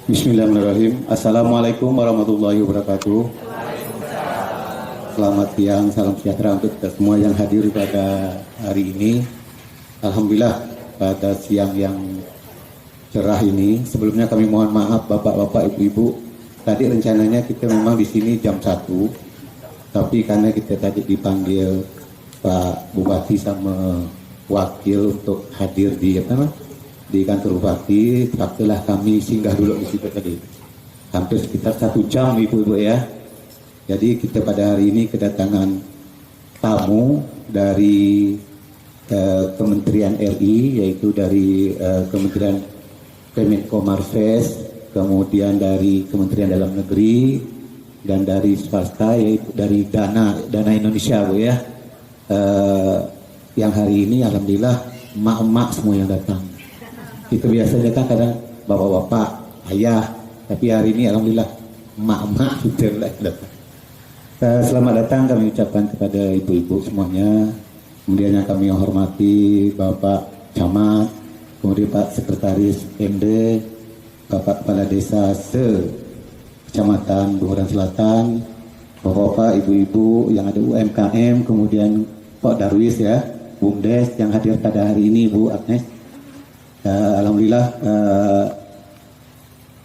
Bismillahirrahmanirrahim. Assalamualaikum warahmatullahi wabarakatuh. Selamat siang, salam sejahtera untuk kita semua yang hadir pada hari ini. Alhamdulillah pada siang yang cerah ini. Sebelumnya kami mohon maaf bapak-bapak, ibu-ibu. Tadi rencananya kita memang di sini jam 1, tapi karena kita tadi dipanggil Pak Bupati sama wakil untuk hadir di kantor Bupati, terpaksalah kami singgah dulu di situ tadi. Hampir sekitar 1 jam ibu-ibu ya. Jadi kita pada hari ini kedatangan tamu dari Kementerian RI, yaitu dari Kementerian Kemenko Marves, kemudian dari Kementerian Dalam Negeri, dan dari swasta, yaitu dari Dana Indonesia Bu ya. Yang hari ini alhamdulillah emak-emak semua yang datang. Itu biasanya kan kadang bapak-bapak, ayah, tapi hari ini alhamdulillah emak-emak gitu datang. Selamat datang kami ucapkan kepada ibu-ibu semuanya. Kemudian yang kami hormati Bapak Camat, kemudian Pak Sekretaris MD, Bapak Kepala Desa Kecamatan Bunguran Selatan, Bapak-bapak, ibu-ibu yang ada UMKM, kemudian Pak Darwis ya, BUMDes yang hadir pada hari ini, Bu Agnes. Alhamdulillah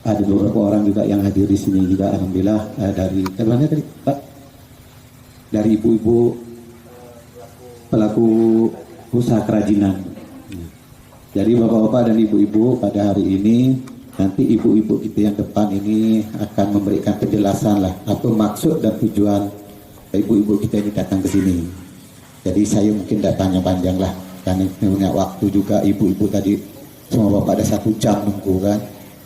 ada beberapa orang juga yang hadir di sini juga, alhamdulillah dari mana tadi Pak? Dari ibu-ibu pelaku usaha kerajinan. Jadi bapak-bapak dan ibu-ibu pada hari ini, nanti ibu-ibu kita yang depan ini akan memberikan penjelasan lah apa maksud dan tujuan ibu-ibu kita ini datang ke sini. Jadi saya mungkin tidak panjang-panjang lah, karena punya waktu juga ibu-ibu tadi semua bapak ada 1 jam nunggu kan.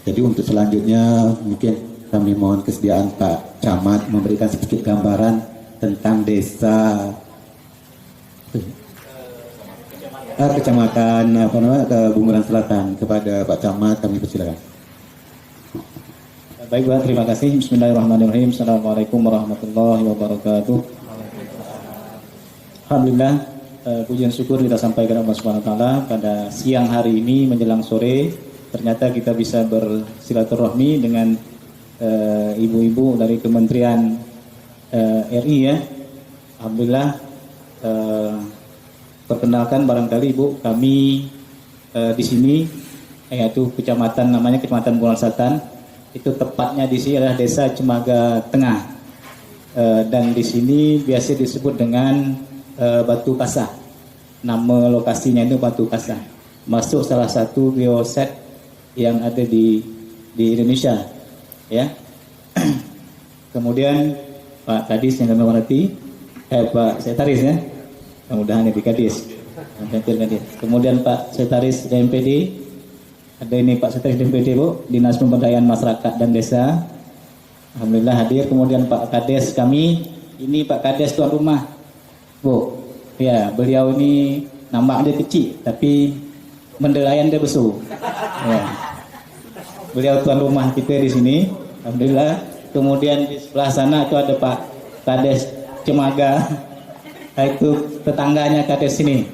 Jadi untuk selanjutnya mungkin kami mohon kesediaan Pak Camat memberikan sedikit gambaran tentang desa kecamatan Bunguran Selatan. Kepada Pak Camat kami persilakan. Baik Bu, terima kasih. Bismillahirrahmanirrahim. Assalamualaikum warahmatullahi wabarakatuh. Alhamdulillah, pujian syukur kita sampaikan Allah Subhanahu wa taala pada siang hari ini menjelang sore. Ternyata kita bisa bersilaturahmi dengan ibu-ibu dari Kementerian RI ya. Alhamdulillah, perkenalkan barangkali Ibu, kami di sini yaitu kecamatan namanya Kecamatan Bunguran Selatan. Itu tepatnya di sini adalah Desa Cemaga Tengah. Dan di sini biasa disebut dengan Batu Kasah. Nama lokasinya itu Batu Kasah. Masuk salah satu geoset yang ada di Indonesia ya. Kemudian Pak Kadis yang kami hormati, Pak Sekretaris ya, mudah-mudahan di Kadis. Kemudian Pak Sekretaris DMPD, ada ini Pak Sekretaris DMPD Bu, Dinas Pemberdayaan Masyarakat dan Desa, alhamdulillah hadir. Kemudian Pak Kades kami, ini Pak Kades tuan rumah Bu, ya beliau ini nampak dia kecil, tapi mendelayan dia besar. Ya. Beliau tuan rumah kita di sini, alhamdulillah. Kemudian di sebelah sana itu ada Pak Kades Cemaga, itu tetangganya Kades sini.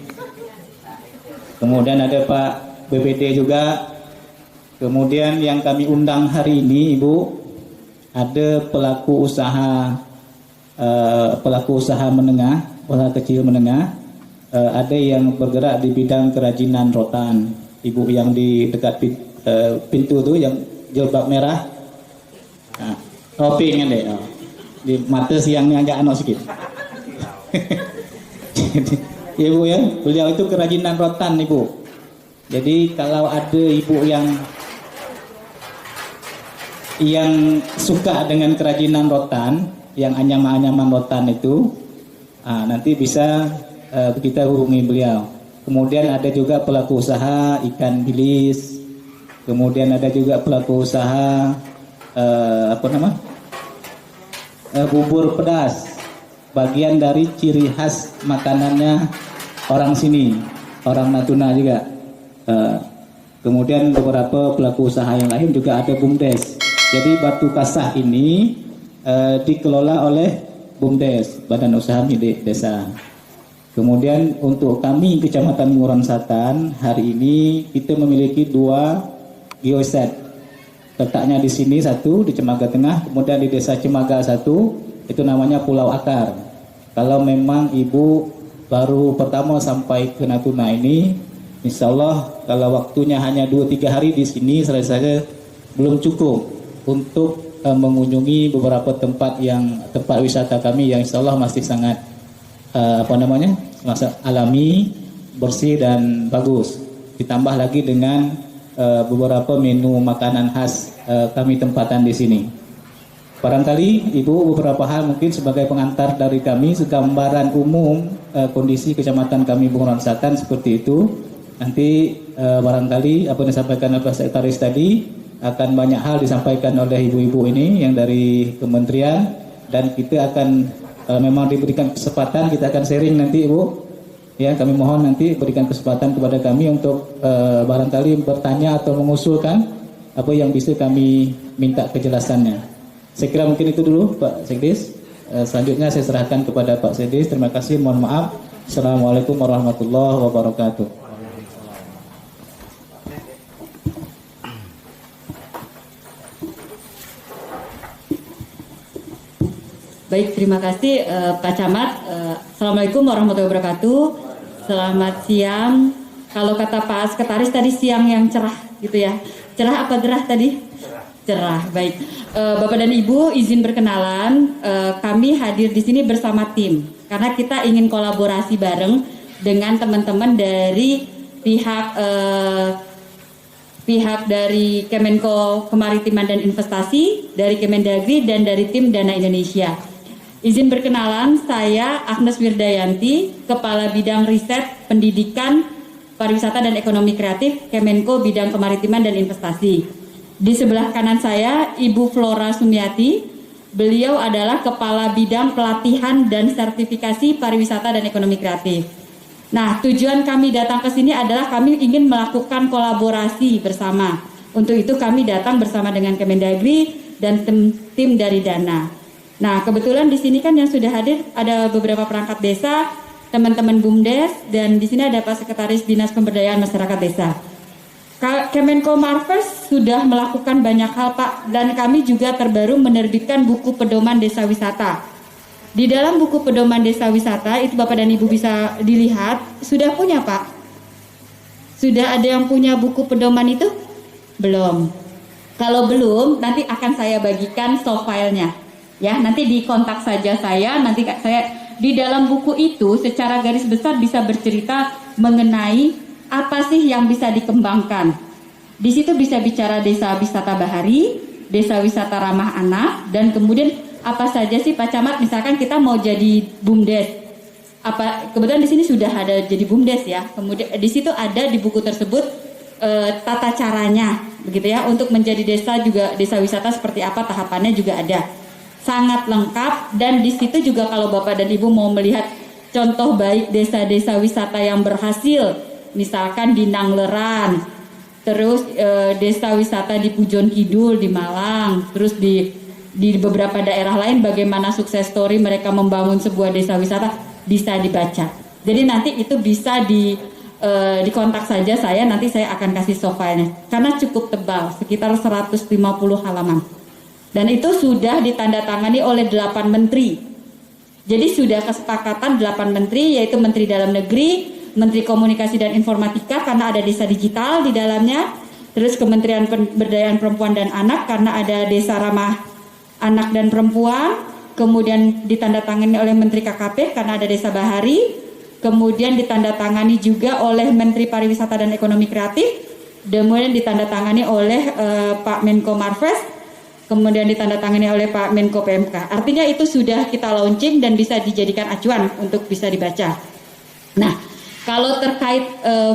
Kemudian ada Pak BPD juga. Kemudian yang kami undang hari ini Ibu, ada pelaku usaha menengah, usaha kecil menengah. Ada yang bergerak di bidang kerajinan rotan. Ibu yang di dekat pintu tuh yang jilbab merah. Nah, topi kan deh, di mata siangnya agak anak sedikit. Jadi, Ibu ya, beliau itu kerajinan rotan Ibu. Jadi kalau ada Ibu yang suka dengan kerajinan rotan, yang anyaman-anyaman rotan itu, nanti bisa kita hubungi beliau. Kemudian ada juga pelaku usaha ikan bilis. Kemudian ada juga pelaku usaha bubur pedas, bagian dari ciri khas makanannya orang sini, orang Natuna juga. Kemudian beberapa pelaku usaha yang lain juga ada BUMDes. Jadi Batu Kasah ini dikelola oleh BUMDes, Badan Usaha Milik Desa. Kemudian untuk kami Kecamatan Bunguran Selatan hari ini kita memiliki 2 geoset. Letaknya di sini satu, di Cemaga Tengah, kemudian di Desa Cemaga satu, itu namanya Pulau Akar. Kalau memang Ibu baru pertama sampai ke Natuna ini, insya Allah kalau waktunya hanya 2-3 hari di sini, saya rasa belum cukup untuk mengunjungi beberapa tempat wisata kami yang insya Allah masih sangat alami, bersih dan bagus. Ditambah lagi dengan beberapa menu makanan khas kami tempatan di sini. Barangkali Ibu beberapa hal mungkin sebagai pengantar dari kami, segambaran umum kondisi kecamatan kami Bunguran Selatan seperti itu. Nanti barangkali apa yang disampaikan oleh Pak Sekretaris tadi akan banyak hal disampaikan oleh ibu-ibu ini yang dari kementerian, dan kita akan kalau memang diberikan kesempatan kita akan sharing nanti Ibu. Ya, kami mohon nanti berikan kesempatan kepada kami untuk barangkali bertanya atau mengusulkan apa yang bisa kami minta kejelasannya. Saya kira mungkin itu dulu Pak Sekdes. Selanjutnya saya serahkan kepada Pak Sekdes. Terima kasih, mohon maaf. Assalamualaikum warahmatullahi wabarakatuh. Baik, terima kasih Pak Camat. Assalamualaikum warahmatullahi wabarakatuh. Selamat siang. Kalau kata Pak Sekretaris tadi siang yang cerah gitu ya. Cerah apa gerah tadi? Cerah. Baik. Bapak dan Ibu izin berkenalan. Kami hadir di sini bersama tim karena kita ingin kolaborasi bareng dengan teman-teman dari pihak dari Kemenko Kemaritiman dan Investasi, dari Kemendagri, dan dari tim Dana Indonesia. Izin berkenalan, saya Agnes Wirdayanti, Kepala Bidang Riset, Pendidikan, Pariwisata dan Ekonomi Kreatif, Kemenko Bidang Kemaritiman dan Investasi. Di sebelah kanan saya, Ibu Flora Sumiati. Beliau adalah Kepala Bidang Pelatihan dan Sertifikasi Pariwisata dan Ekonomi Kreatif. Nah, tujuan kami datang ke sini adalah kami ingin melakukan kolaborasi bersama. Untuk itu kami datang bersama dengan Kemendagri dan tim dari Dana. Nah, kebetulan di sini kan yang sudah hadir ada beberapa perangkat desa, teman-teman BUMDes, dan di sini ada Pak Sekretaris Dinas Pemberdayaan Masyarakat Desa. Kemenko Marves sudah melakukan banyak hal Pak, dan kami juga terbaru menerbitkan buku pedoman desa wisata. Di dalam buku pedoman desa wisata, itu Bapak dan Ibu bisa dilihat, sudah punya Pak? Sudah ada yang punya buku pedoman itu? Belum. Kalau belum, nanti akan saya bagikan soft file-nya. Ya, nanti di kontak saja saya, nanti saya di dalam buku itu secara garis besar bisa bercerita mengenai apa sih yang bisa dikembangkan. Di situ bisa bicara desa wisata bahari, desa wisata ramah anak, dan kemudian apa saja sih Pak Camat, misalkan kita mau jadi BUMDes. Kebetulan di sini sudah ada jadi BUMDes ya. Kemudian di situ ada di buku tersebut tata caranya begitu ya, untuk menjadi desa juga desa wisata seperti apa tahapannya juga ada. Sangat lengkap, dan di situ juga kalau Bapak dan Ibu mau melihat contoh baik desa-desa wisata yang berhasil, misalkan di Nangleran, terus desa wisata di Pujon Kidul di Malang, terus di beberapa daerah lain bagaimana sukses story mereka membangun sebuah desa wisata bisa dibaca. Jadi nanti itu bisa dikontak saja saya, nanti saya akan kasih soft file-nya karena cukup tebal, sekitar 150 halaman. Dan itu sudah ditandatangani oleh 8 menteri. Jadi sudah kesepakatan 8 menteri, yaitu Menteri Dalam Negeri, Menteri Komunikasi dan Informatika karena ada desa digital di dalamnya, terus Kementerian Pemberdayaan Perempuan dan Anak karena ada desa ramah anak dan perempuan, kemudian ditandatangani oleh Menteri KKP karena ada desa bahari, kemudian ditandatangani juga oleh Menteri Pariwisata dan Ekonomi Kreatif, kemudian ditandatangani oleh Pak Menko Marves, kemudian ditandatangani oleh Pak Menko PMK. Artinya itu sudah kita launching dan bisa dijadikan acuan untuk bisa dibaca. Nah, kalau terkait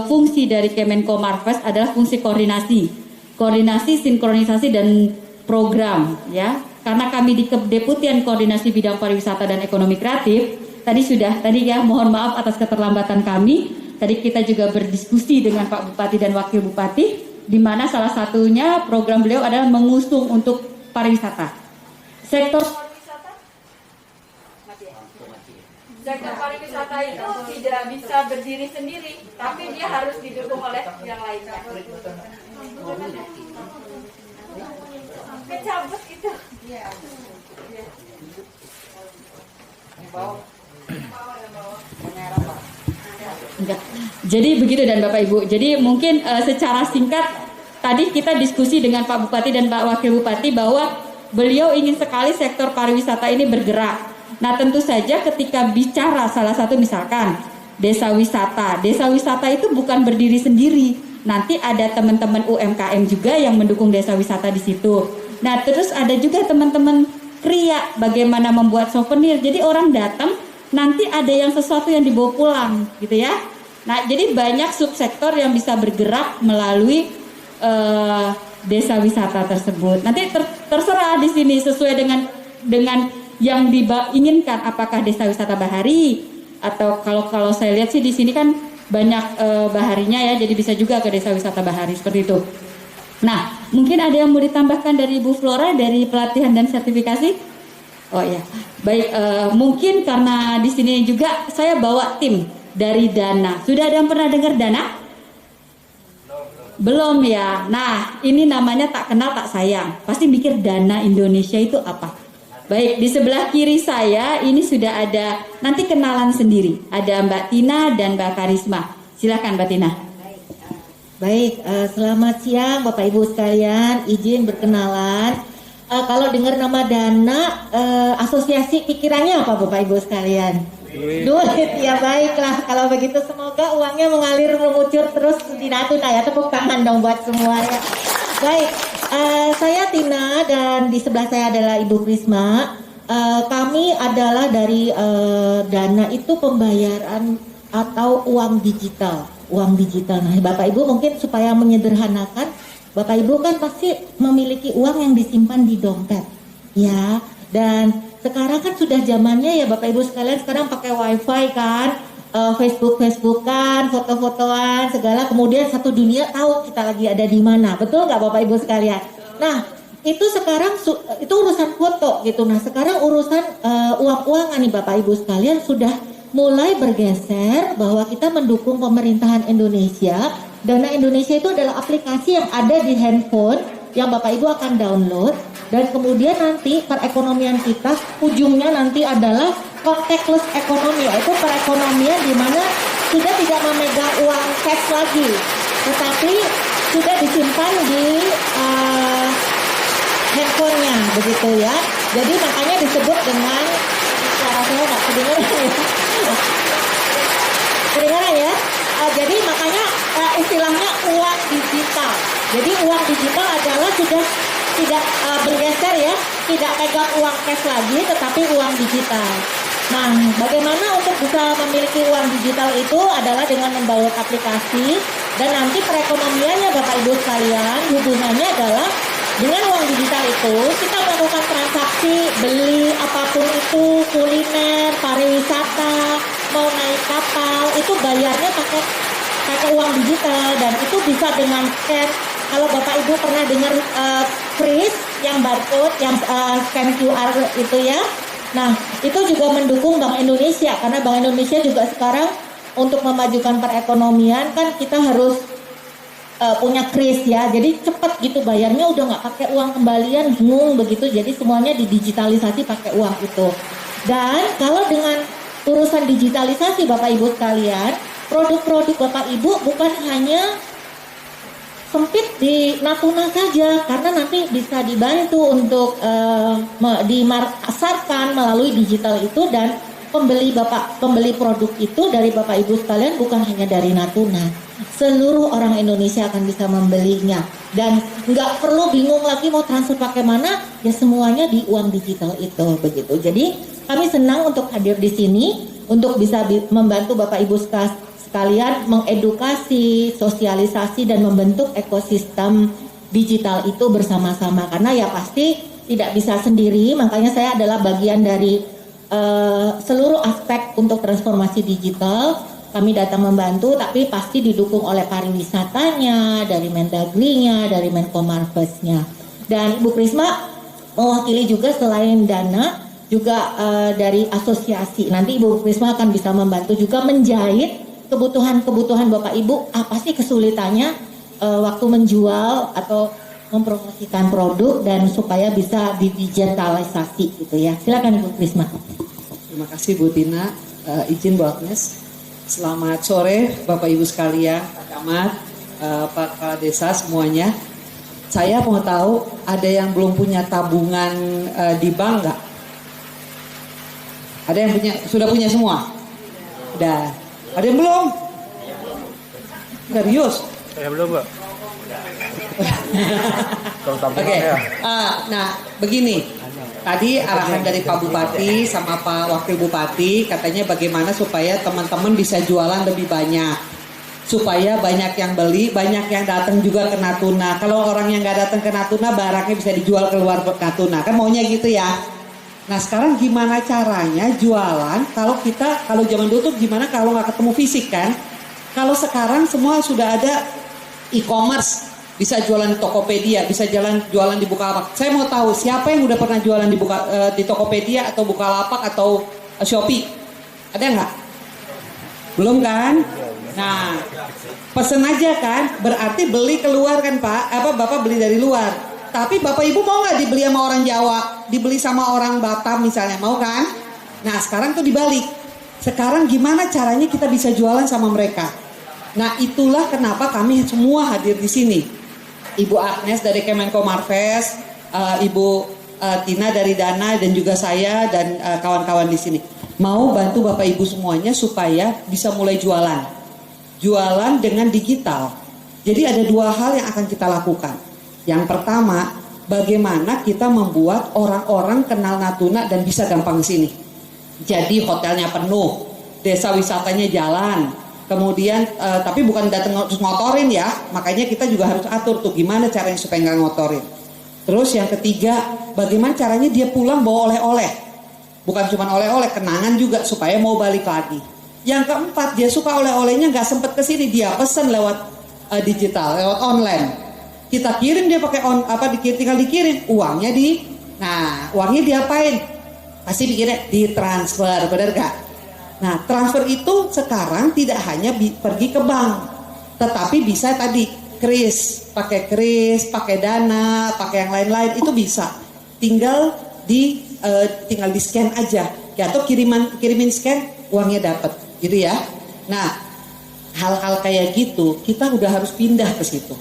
fungsi dari Kemenko Marves adalah fungsi koordinasi, sinkronisasi dan program ya. Karena kami di Kedeputian Koordinasi Bidang Pariwisata dan Ekonomi Kreatif, tadi ya mohon maaf atas keterlambatan kami. Tadi kita juga berdiskusi dengan Pak Bupati dan Wakil Bupati, di mana salah satunya program beliau adalah mengusung untuk pariwisata. Sektor pariwisata itu tidak bisa berdiri sendiri, tapi dia harus didukung oleh yang lainnya. Jadi begitu dan Bapak Ibu. Jadi mungkin secara singkat tadi kita diskusi dengan Pak Bupati dan Pak Wakil Bupati bahwa beliau ingin sekali sektor pariwisata ini bergerak. Nah tentu saja ketika bicara salah satu misalkan desa wisata itu bukan berdiri sendiri. Nanti ada teman-teman UMKM juga yang mendukung desa wisata di situ. Nah terus ada juga teman-teman kriya bagaimana membuat souvenir. Jadi orang datang nanti ada yang sesuatu yang dibawa pulang gitu ya. Nah, jadi banyak subsektor yang bisa bergerak melalui desa wisata tersebut. Nanti terserah di sini sesuai dengan yang diinginkan, apakah desa wisata bahari atau kalau saya lihat sih di sini kan banyak baharinya ya, jadi bisa juga ke desa wisata bahari seperti itu. Nah, mungkin ada yang mau ditambahkan dari Ibu Flora dari pelatihan dan sertifikasi? Oh ya, baik. Mungkin karena di sini juga saya bawa tim dari Dana. Sudah ada yang pernah dengar Dana? Belum ya. Nah, ini namanya tak kenal tak sayang. Pasti mikir Dana Indonesia itu apa? Baik, di sebelah kiri saya ini sudah ada, nanti kenalan sendiri. Ada Mbak Tina dan Mbak Karisma. Silakan Mbak Tina. Baik, selamat siang Bapak Ibu sekalian. Izin berkenalan. Kalau dengar nama Dana, asosiasi pikirannya apa Bapak Ibu sekalian? Duit, ya baiklah. Kalau begitu semoga uangnya mengalir mengucur terus di Natuna ya. Tepuk tangan dong buat semua ya. Baik, saya Tina dan di sebelah saya adalah Ibu Krisma. Kami adalah dari Dana itu pembayaran atau uang digital. Nah Bapak Ibu mungkin supaya menyederhanakan, Bapak Ibu kan pasti memiliki uang yang disimpan di dompet ya. Dan sekarang kan sudah zamannya ya Bapak Ibu sekalian, sekarang pakai wifi kan, Facebookan, foto-fotoan segala, kemudian satu dunia tahu kita lagi ada di mana, betul nggak Bapak Ibu sekalian? Nah itu sekarang itu urusan foto gitu. Nah sekarang urusan uang-uangan nih Bapak Ibu sekalian sudah mulai bergeser bahwa kita mendukung pemerintahan Indonesia. Dana Indonesia itu adalah aplikasi yang ada di handphone yang Bapak Ibu akan download, dan kemudian nanti perekonomian kita ujungnya nanti adalah contactless ekonomi, yaitu perekonomian di mana sudah tidak memegang uang cash lagi, tetapi sudah disimpan di handphonenya begitu ya. Jadi makanya disebut dengan, suara saya nggak kedengeran ya. Kedengeran ya. Jadi makanya istilahnya uang digital. Jadi uang digital adalah sudah tidak bergeser ya, tidak pegang uang cash lagi, tetapi uang digital. Nah, bagaimana untuk bisa memiliki uang digital itu adalah dengan memdownload aplikasi, dan nanti perekonomiannya Bapak Ibu sekalian hubungannya adalah dengan uang digital itu kita melakukan transaksi beli apapun itu, kuliner, pariwisata, mau naik kapal, itu bayarnya pakai uang digital, dan itu bisa dengan scan. Kalau Bapak Ibu pernah dengar kris yang barcode, yang scan QR itu ya. Nah, itu juga mendukung Bank Indonesia, karena Bank Indonesia juga sekarang untuk memajukan perekonomian kan kita harus punya kris ya. Jadi cepat gitu bayarnya, udah nggak pakai uang kembalian, bingung begitu. Jadi semuanya didigitalisasi pakai uang itu. Dan kalau dengan urusan digitalisasi Bapak Ibu sekalian, produk-produk Bapak Ibu bukan hanya sempit di Natuna saja, karena nanti bisa dibantu untuk dimasarkan melalui digital itu, dan pembeli produk itu dari Bapak Ibu sekalian bukan hanya dari Natuna, seluruh orang Indonesia akan bisa membelinya, dan nggak perlu bingung lagi mau transfer pakai mana, ya semuanya di uang digital itu begitu. Jadi kami senang untuk hadir di sini untuk bisa membantu Bapak Ibu sekalian mengedukasi, sosialisasi, dan membentuk ekosistem digital itu bersama-sama, karena ya pasti tidak bisa sendiri. Makanya saya adalah bagian dari seluruh aspek untuk transformasi digital. Kami datang membantu, tapi pasti didukung oleh pariwisatanya, dari Mendagri-nya, dari Menko Marves-nya. Dan Ibu Prisma mewakili juga selain Dana, juga dari asosiasi. Nanti Ibu Prisma akan bisa membantu juga menjahit kebutuhan Bapak Ibu, apa sih kesulitannya waktu menjual atau mempromosikan produk, dan supaya bisa didigitalisasi gitu ya. Silakan Ibu Krisma. Terima kasih Bu Tina, izin Bu Agnes. Selamat sore Bapak Ibu sekalian, Pak Camat, Pak Kepala Desa semuanya. Saya mau tahu ada yang belum punya tabungan di bank nggak? Ada yang punya, sudah punya semua? Udah. Ada yang belum? Serius? Saya belum, Mbak. Oke. Nah, begini. Tadi arahan dari Pak Bupati sama Pak Wakil Bupati katanya bagaimana supaya teman-teman bisa jualan lebih banyak. Supaya banyak yang beli, banyak yang datang juga ke Natuna. Kalau orang yang nggak datang ke Natuna, barangnya bisa dijual keluar Natuna. Kan maunya gitu ya. Nah sekarang gimana caranya jualan kalau zaman dulu tuh gimana kalau nggak ketemu fisik kan? Kalau sekarang semua sudah ada e-commerce. Bisa jualan di Tokopedia, bisa jualan di Bukalapak. Saya mau tahu siapa yang udah pernah jualan di Tokopedia atau Bukalapak atau Shopee? Ada nggak? Belum kan? Nah, pesen aja kan? Berarti beli keluar kan Pak? Bapak beli dari luar. Tapi Bapak Ibu mau nggak dibeli sama orang Jawa? Dibeli sama orang Batam misalnya, mau kan? Nah, sekarang tuh dibalik. Sekarang gimana caranya kita bisa jualan sama mereka? Nah, itulah kenapa kami semua hadir di sini. Ibu Agnes dari Kemenko Marves, Ibu Tina dari Dana dan juga saya dan kawan-kawan di sini mau bantu Bapak Ibu semuanya supaya bisa mulai jualan. Jualan dengan digital. Jadi ada dua hal yang akan kita lakukan. Yang pertama, bagaimana kita membuat orang-orang kenal Natuna dan bisa gampang ke sini. Jadi hotelnya penuh, desa wisatanya jalan. Kemudian tapi bukan datang terus ngotorin ya, makanya kita juga harus atur tuh gimana caranya supaya nggak ngotorin. Terus yang ketiga, bagaimana caranya dia pulang bawa oleh-oleh, bukan cuma oleh-oleh, kenangan juga supaya mau balik lagi. Yang keempat, dia suka oleh-olehnya nggak sempet kesini, dia pesen lewat digital, lewat online. Kita kirim dia pakai tinggal dikirim, uangnya uangnya diapain? Pasti pikirnya ditransfer, benar gak? Nah, transfer itu sekarang tidak hanya pergi ke bank, tetapi bisa tadi kris, pakai Dana, pakai yang lain-lain itu bisa. Tinggal di scan aja, ya, atau kirimin scan, uangnya dapat, gitu ya. Nah, hal-hal kayak gitu kita udah harus pindah ke situ.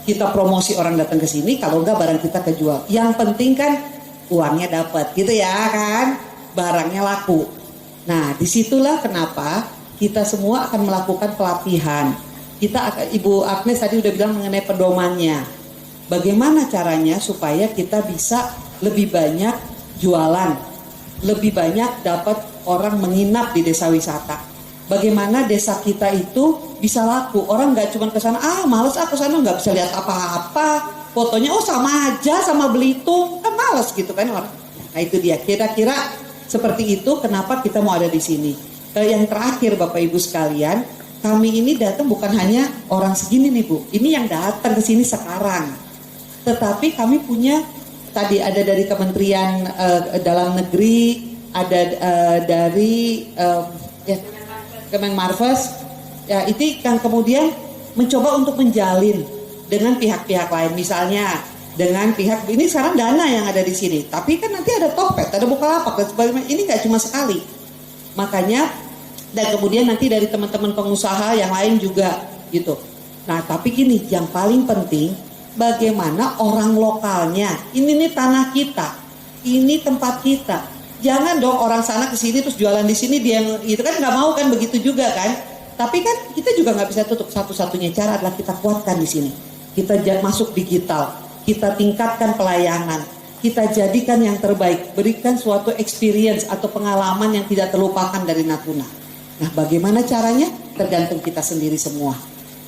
Kita promosi orang datang ke sini, kalau enggak barang kita kejual. Yang penting kan uangnya dapat, gitu ya kan, barangnya laku. Nah, disitulah kenapa kita semua akan melakukan pelatihan. Ibu Agnes tadi udah bilang mengenai pedomannya. Bagaimana caranya supaya kita bisa lebih banyak jualan, lebih banyak dapat orang menginap di desa wisata. Bagaimana desa kita itu bisa laku. Orang nggak cuma ke sana, males ke sana nggak bisa lihat apa-apa. Fotonya sama aja sama Belitung, kan males gitu kan orang. Nah itu dia. Kira-kira seperti itu kenapa kita mau ada di sini. Yang terakhir Bapak Ibu sekalian, kami ini datang bukan hanya orang segini nih Bu. Ini yang datang ke sini sekarang. Tetapi kami punya tadi ada dari Kementerian Dalam Negeri, ada dari Kemen Marves. Ya, itu yang kemudian mencoba untuk menjalin dengan pihak-pihak lain, misalnya dengan pihak ini sekarang Dana yang ada di sini, tapi kan nanti ada Topet, ada Bukalapak dan sebagainya. Ini nggak cuma sekali, makanya dan kemudian nanti dari teman-teman pengusaha yang lain juga gitu. Nah tapi gini, yang paling penting bagaimana orang lokalnya. Ini nih tanah kita, ini tempat kita. Jangan dong orang sana ke sini terus jualan di sini dia itu kan nggak mau kan, begitu juga kan. Tapi kan kita juga nggak bisa tutup. Satu-satunya cara adalah kita kuatkan di sini. Kita masuk digital. Kita tingkatkan pelayanan, kita jadikan yang terbaik, berikan suatu experience atau pengalaman yang tidak terlupakan dari Natuna. Nah bagaimana caranya? Tergantung kita sendiri semua.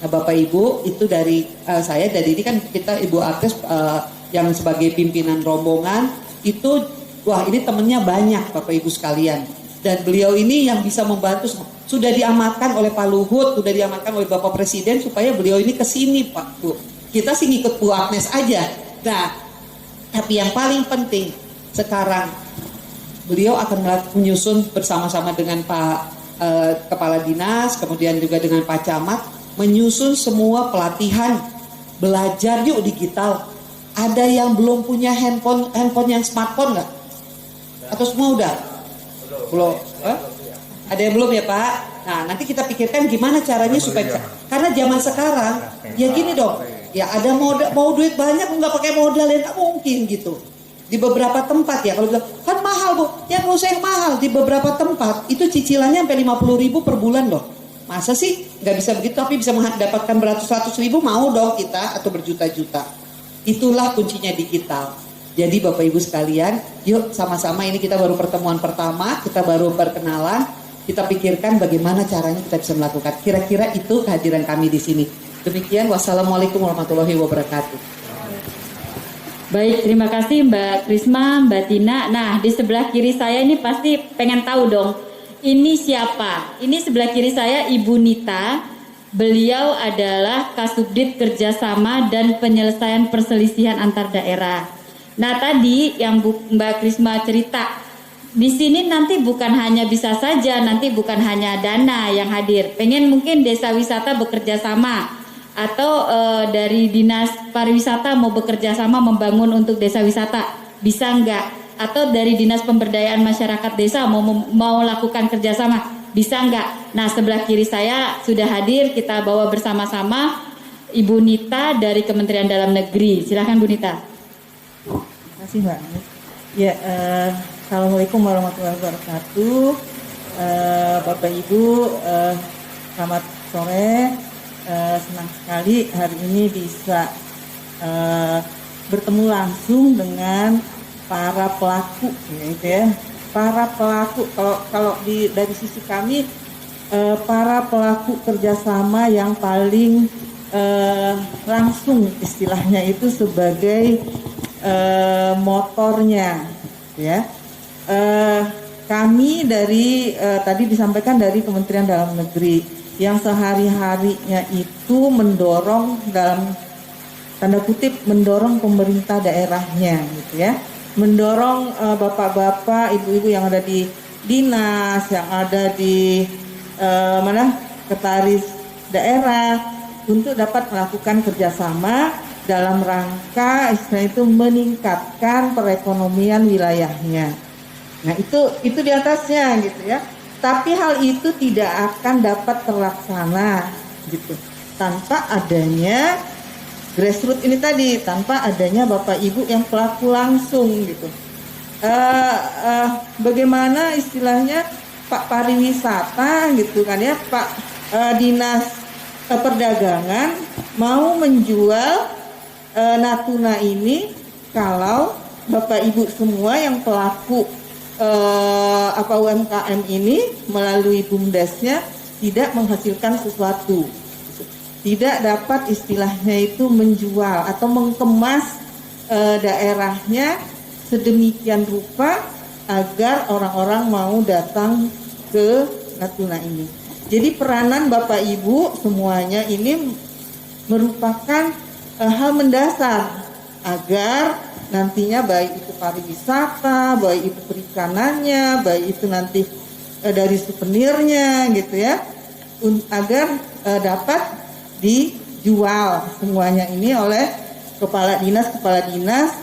Nah Bapak Ibu, itu dari saya, dari ini kan kita Ibu Agnes yang sebagai pimpinan rombongan, itu wah ini temennya banyak Bapak Ibu sekalian. Dan beliau ini yang bisa membantu, sudah diamankan oleh Pak Luhut, sudah diamankan oleh Bapak Presiden supaya beliau ini kesini Pak Bu. Kita sih ngikut Bu Agnes aja. Nah, tapi yang paling penting sekarang beliau akan menyusun bersama-sama dengan Pak Kepala Dinas, kemudian juga dengan Pak Camat, menyusun semua pelatihan belajar yuk digital. Ada yang belum punya handphone yang smartphone nggak? Atau semua udah? Belum. Ada yang belum ya Pak? Nah, nanti kita pikirkan gimana caranya supaya karena zaman sekarang ya gini dong. Ya ada modal, mau duit banyak nggak pakai modal ya nggak mungkin gitu. Di beberapa tempat ya kalau bilang kan mahal Bu, ya nggak usah yang mahal. Di beberapa tempat itu cicilannya sampai 50.000 per bulan loh. Masa sih nggak bisa begitu tapi bisa mendapatkan beratus-ratus ribu, mau dong kita atau berjuta-juta. Itulah kuncinya digital. Jadi Bapak Ibu sekalian, yuk sama-sama ini kita baru pertemuan pertama, kita baru perkenalan. Kita pikirkan bagaimana caranya kita bisa melakukan. Kira-kira itu kehadiran kami di sini. Demikian, wassalamualaikum warahmatullahi wabarakatuh. Baik, terima kasih Mbak Krisma, Mbak Tina. Nah, di sebelah kiri saya ini pasti pengen tahu dong, ini siapa? Ini sebelah kiri saya Ibu Nita. Beliau adalah Kasubdit Kerjasama dan Penyelesaian Perselisihan Antar Daerah. Nah, tadi yang Mbak Krisma cerita, di sini nanti bukan hanya bisa saja, nanti bukan hanya dana yang hadir. Pengen mungkin desa wisata bekerja sama atau dari dinas pariwisata mau bekerja sama membangun untuk desa wisata, bisa enggak? Atau dari dinas pemberdayaan masyarakat desa mau lakukan kerjasama, bisa enggak? Nah, sebelah kiri saya sudah hadir, kita bawa bersama-sama Ibu Nita dari Kementerian Dalam Negeri. Silakan Bu Nita. Terima kasih Mbak. Ya, Assalamualaikum warahmatullahi wabarakatuh. Bapak Ibu, selamat sore. Senang sekali hari ini bisa bertemu langsung dengan para pelaku, gitu ya. Para pelaku, kalau dari sisi kami, para pelaku kerjasama yang paling langsung istilahnya itu sebagai motornya, ya. Kami dari tadi disampaikan dari Kementerian Dalam Negeri yang sehari-harinya itu mendorong, dalam tanda kutip, mendorong pemerintah daerahnya, gitu ya, mendorong bapak-bapak, ibu-ibu yang ada di dinas, yang ada di Sekretaris Daerah untuk dapat melakukan kerjasama dalam rangka istilah itu meningkatkan perekonomian wilayahnya. Nah, itu di atasnya gitu ya. Tapi hal itu tidak akan dapat terlaksana gitu tanpa adanya grassroots ini tadi, tanpa adanya Bapak Ibu yang pelaku langsung gitu. Bagaimana istilahnya Pak Pariwisata gitu kan ya, Pak Dinas Perdagangan mau menjual Natuna ini kalau Bapak Ibu semua yang pelaku UMKM ini melalui BUMDesnya tidak menghasilkan sesuatu, tidak dapat istilahnya itu menjual atau mengemas daerahnya sedemikian rupa agar orang-orang mau datang ke Natuna ini. Jadi peranan Bapak Ibu semuanya ini merupakan hal mendasar agar nantinya baik itu pariwisata, baik itu perikanannya, baik itu nanti dari souvenirnya gitu ya, agar dapat dijual semuanya ini oleh kepala dinas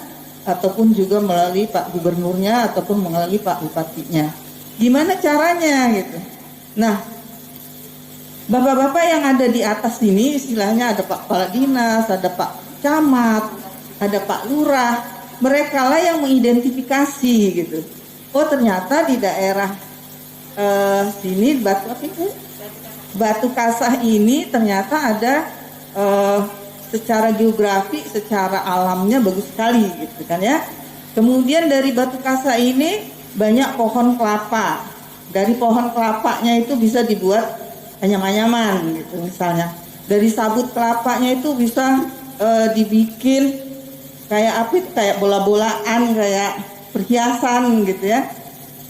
ataupun juga melalui Pak Gubernurnya ataupun melalui Pak Bupatinya. Gimana caranya gitu? Nah, bapak-bapak yang ada di atas ini istilahnya ada Pak Kepala Dinas, ada Pak Camat, ada Pak Lurah. Mereka lah yang mengidentifikasi gitu. Oh, ternyata di daerah sini Batu Kasah ini ternyata ada secara geografi, secara alamnya bagus sekali gitu kan ya. Kemudian dari Batu Kasah ini banyak pohon kelapa. Dari pohon kelapanya itu bisa dibuat anyaman-anyaman gitu misalnya. Dari sabut kelapanya itu bisa dibikin kayak kayak bola-bolaan, kayak perhiasan gitu ya.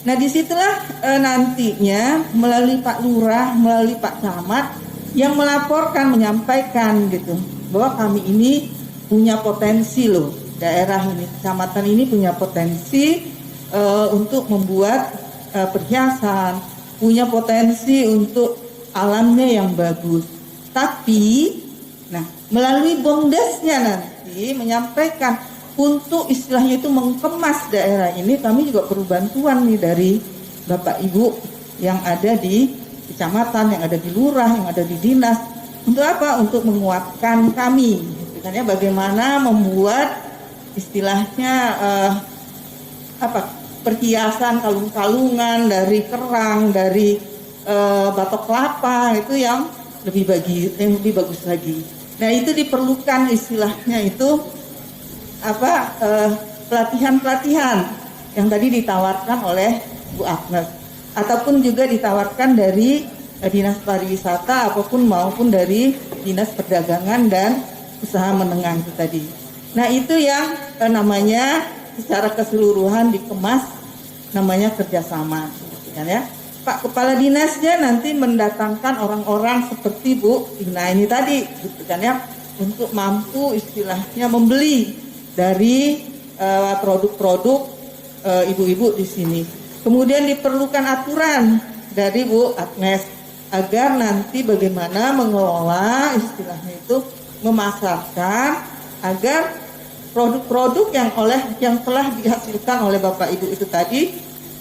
Nah, disitulah nantinya melalui Pak Lurah, melalui Pak Camat yang melaporkan, menyampaikan gitu bahwa kami ini punya potensi loh, daerah ini, kecamatan ini punya potensi untuk membuat perhiasan, punya potensi untuk alamnya yang bagus. Tapi, nah melalui BUMDesnya nanti menyampaikan untuk istilahnya itu mengemas daerah ini, kami juga perlu bantuan nih dari Bapak Ibu yang ada di kecamatan, yang ada di lurah, yang ada di dinas. Untuk apa? Untuk menguatkan kami. Misalnya bagaimana membuat istilahnya perhiasan kalung-kalungan dari kerang, dari batok kelapa itu yang lebih bagus lagi. Nah itu diperlukan istilahnya itu pelatihan-pelatihan yang tadi ditawarkan oleh Bu Agnes, ataupun juga ditawarkan dari Dinas Pariwisata maupun dari Dinas Perdagangan dan Usaha Menengah itu tadi. Nah itu yang namanya secara keseluruhan dikemas namanya kerjasama, kan ya. Pak Kepala Dinasnya nanti mendatangkan orang-orang seperti Bu Ina ini tadi, gitu kan ya, untuk mampu istilahnya membeli dari produk-produk ibu-ibu di sini. Kemudian diperlukan aturan dari Bu Agnes agar nanti bagaimana mengelola istilahnya itu memasarkan agar produk-produk yang telah dihasilkan oleh Bapak Ibu itu tadi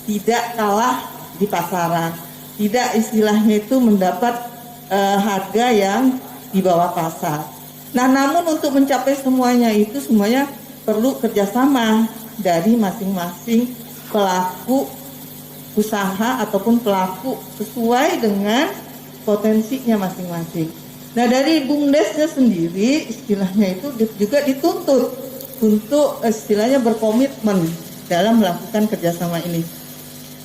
tidak kalah di pasaran, tidak istilahnya itu mendapat harga yang di bawah pasar. Nah, namun untuk mencapai semuanya perlu kerjasama dari masing-masing pelaku usaha ataupun pelaku sesuai dengan potensinya masing-masing. Nah, dari BUMDesnya sendiri istilahnya itu juga dituntut untuk istilahnya berkomitmen dalam melakukan kerjasama ini.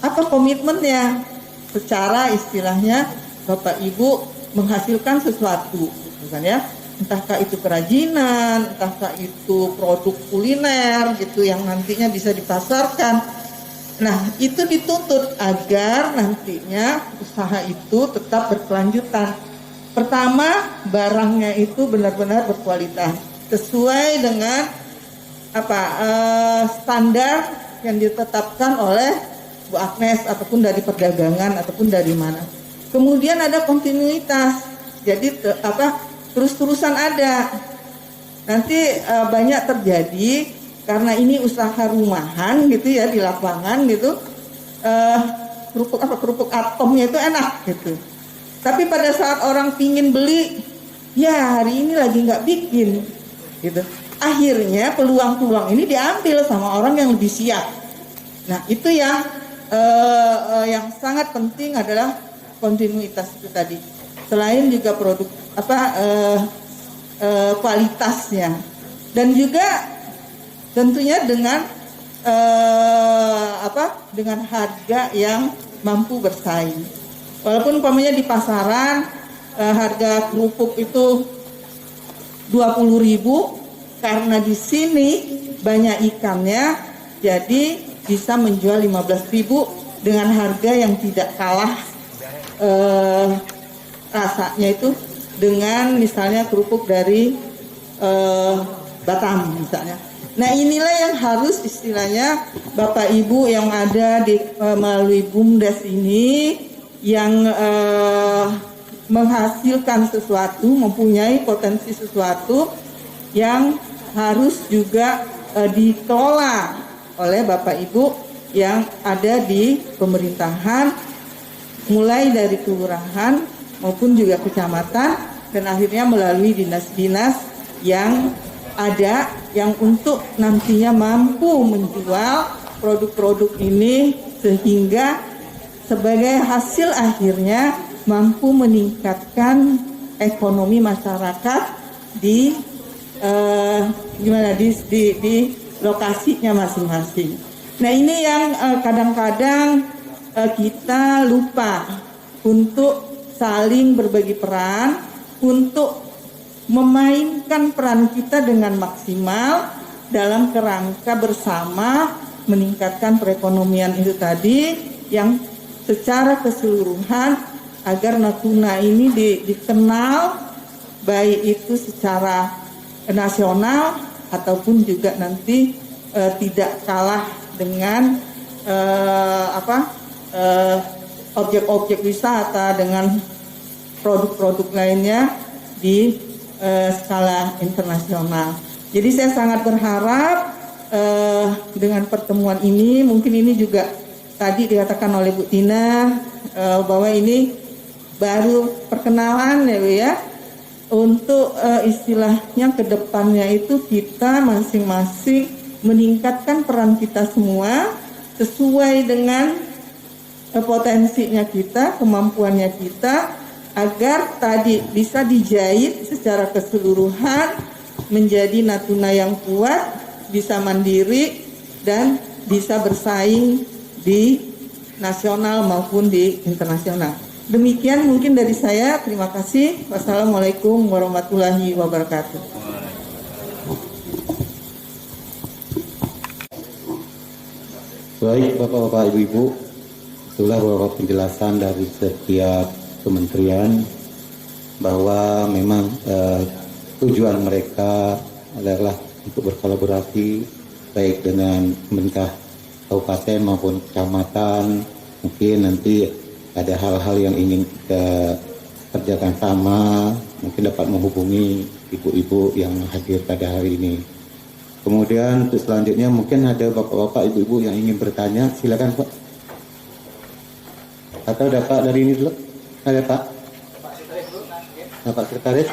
Apa komitmennya? Secara istilahnya Bapak Ibu menghasilkan sesuatu, kan ya? Entahkah itu kerajinan, entahkah itu produk kuliner gitu yang nantinya bisa dipasarkan. Nah, itu dituntut agar nantinya usaha itu tetap berkelanjutan. Pertama, barangnya itu benar-benar berkualitas, sesuai dengan standar yang ditetapkan oleh Bu Agnes ataupun dari perdagangan ataupun dari mana. Kemudian ada kontinuitas. Jadi terus-terusan ada. Nanti banyak terjadi karena ini usaha rumahan gitu ya di lapangan gitu. Kerupuk atomnya itu enak gitu. Tapi pada saat orang pingin beli, ya hari ini lagi nggak bikin gitu. Akhirnya peluang-peluang ini diambil sama orang yang lebih siap. Nah, itu yang sangat penting adalah kontinuitas itu tadi. Selain juga produk kualitasnya, dan juga tentunya dengan harga yang mampu bersaing. Walaupun umpamanya di pasaran harga kerupuk itu 20.000, karena di sini banyak ikannya, jadi bisa menjual 15.000 dengan harga yang tidak kalah rasanya itu dengan misalnya kerupuk dari Batam misalnya. Nah, inilah yang harus istilahnya Bapak Ibu yang ada melalui BUMDes ini yang menghasilkan sesuatu, mempunyai potensi sesuatu yang harus juga dikelola oleh Bapak Ibu yang ada di pemerintahan, mulai dari kelurahan maupun juga kecamatan, dan akhirnya melalui dinas-dinas yang ada yang untuk nantinya mampu menjual produk-produk ini sehingga sebagai hasil akhirnya mampu meningkatkan ekonomi masyarakat di lokasinya masing-masing. Nah, ini yang kadang-kadang kita lupa untuk saling berbagi peran, untuk memainkan peran kita dengan maksimal dalam kerangka bersama meningkatkan perekonomian itu tadi yang secara keseluruhan agar Natuna ini dikenal baik itu secara nasional ataupun juga nanti tidak kalah dengan objek-objek wisata dengan produk-produk lainnya di skala internasional. Jadi saya sangat berharap dengan pertemuan ini, mungkin ini juga tadi dikatakan oleh Bu Tina bahwa ini baru perkenalan ya Bu ya. Untuk istilahnya ke depannya itu kita masing-masing meningkatkan peran kita semua sesuai dengan potensinya kita, kemampuannya kita, agar tadi bisa dijahit secara keseluruhan menjadi Natuna yang kuat, bisa mandiri dan bisa bersaing di nasional maupun di internasional. Demikian mungkin dari saya. Terima kasih. Wassalamualaikum warahmatullahi wabarakatuh. Baik Bapak-Bapak Ibu-Ibu, itulah beberapa penjelasan dari setiap kementerian bahwa memang tujuan mereka adalah untuk berkolaborasi baik dengan pemerintah kabupaten maupun kecamatan. Mungkin nanti ada hal-hal yang ingin kita kerjakan sama, mungkin dapat menghubungi ibu-ibu yang hadir pada hari ini. Kemudian untuk selanjutnya mungkin ada bapak-bapak, ibu-ibu yang ingin bertanya, silakan Pak. Atau ada Pak dari ini dulu? Ada Pak? Pak Sekretaris.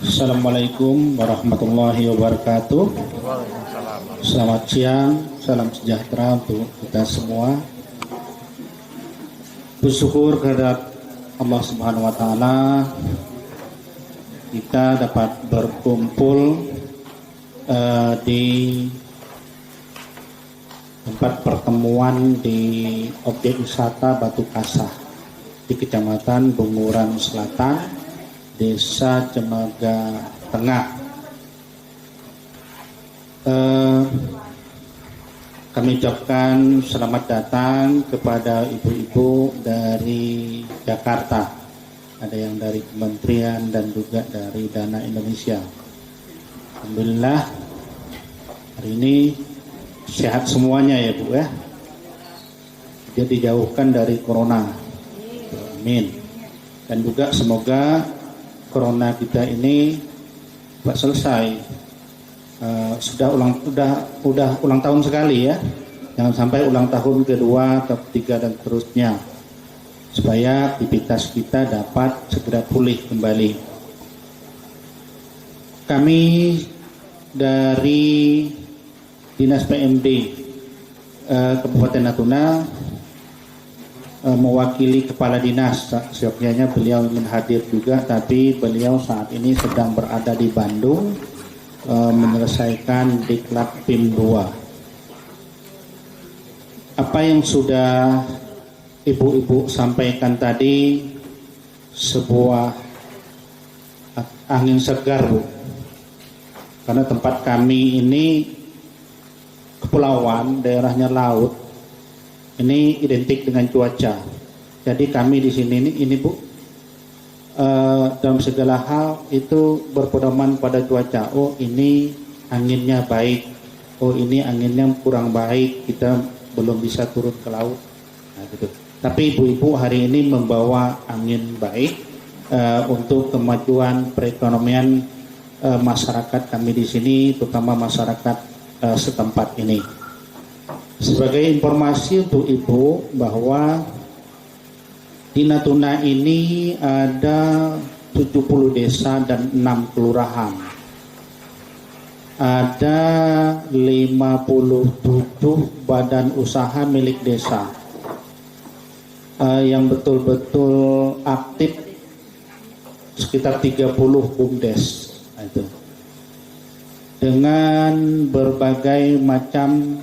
Assalamualaikum warahmatullahi wabarakatuh. Selamat siang, salam sejahtera untuk kita semua. Bersyukur kehadirat Allah Subhanahu wa taala kita dapat berkumpul di tempat pertemuan di objek wisata Batu Kasah di Kecamatan Bunguran Selatan, Desa Cemaga Tengah. Kami ucapkan selamat datang kepada ibu-ibu dari Jakarta. Ada yang dari kementerian dan juga dari Dana Indonesia. Alhamdulillah hari ini sehat semuanya ya Bu ya. Dia dijauhkan dari corona. Amin. Dan juga semoga corona kita ini cepat selesai. Sudah ulang tahun sekali ya. Jangan sampai ulang tahun kedua, ketiga dan seterusnya. Supaya aktivitas kita dapat segera pulih kembali. Kami dari Dinas PMD Kabupaten Natuna mewakili kepala dinas. Seyogyanya beliau ingin hadir juga, tapi beliau saat ini sedang berada di Bandung menyelesaikan diklat PIM 2. Apa yang sudah ibu-ibu sampaikan tadi sebuah angin segar Bu, karena tempat kami ini kepulauan, daerahnya laut, ini identik dengan cuaca. Jadi kami di sini ini Bu, dalam segala hal itu berpedoman pada cuaca. Oh ini anginnya baik, oh ini anginnya kurang baik, kita belum bisa turun ke laut. Nah, gitu. Tapi ibu-ibu hari ini membawa angin baik untuk kemajuan perekonomian masyarakat kami di sini, terutama masyarakat setempat ini. Sebagai informasi untuk ibu bahwa di Natuna ini ada 70 desa dan 6 kelurahan. Ada 57 badan usaha milik desa yang betul-betul aktif, sekitar 30 BUMDes itu. Dengan berbagai macam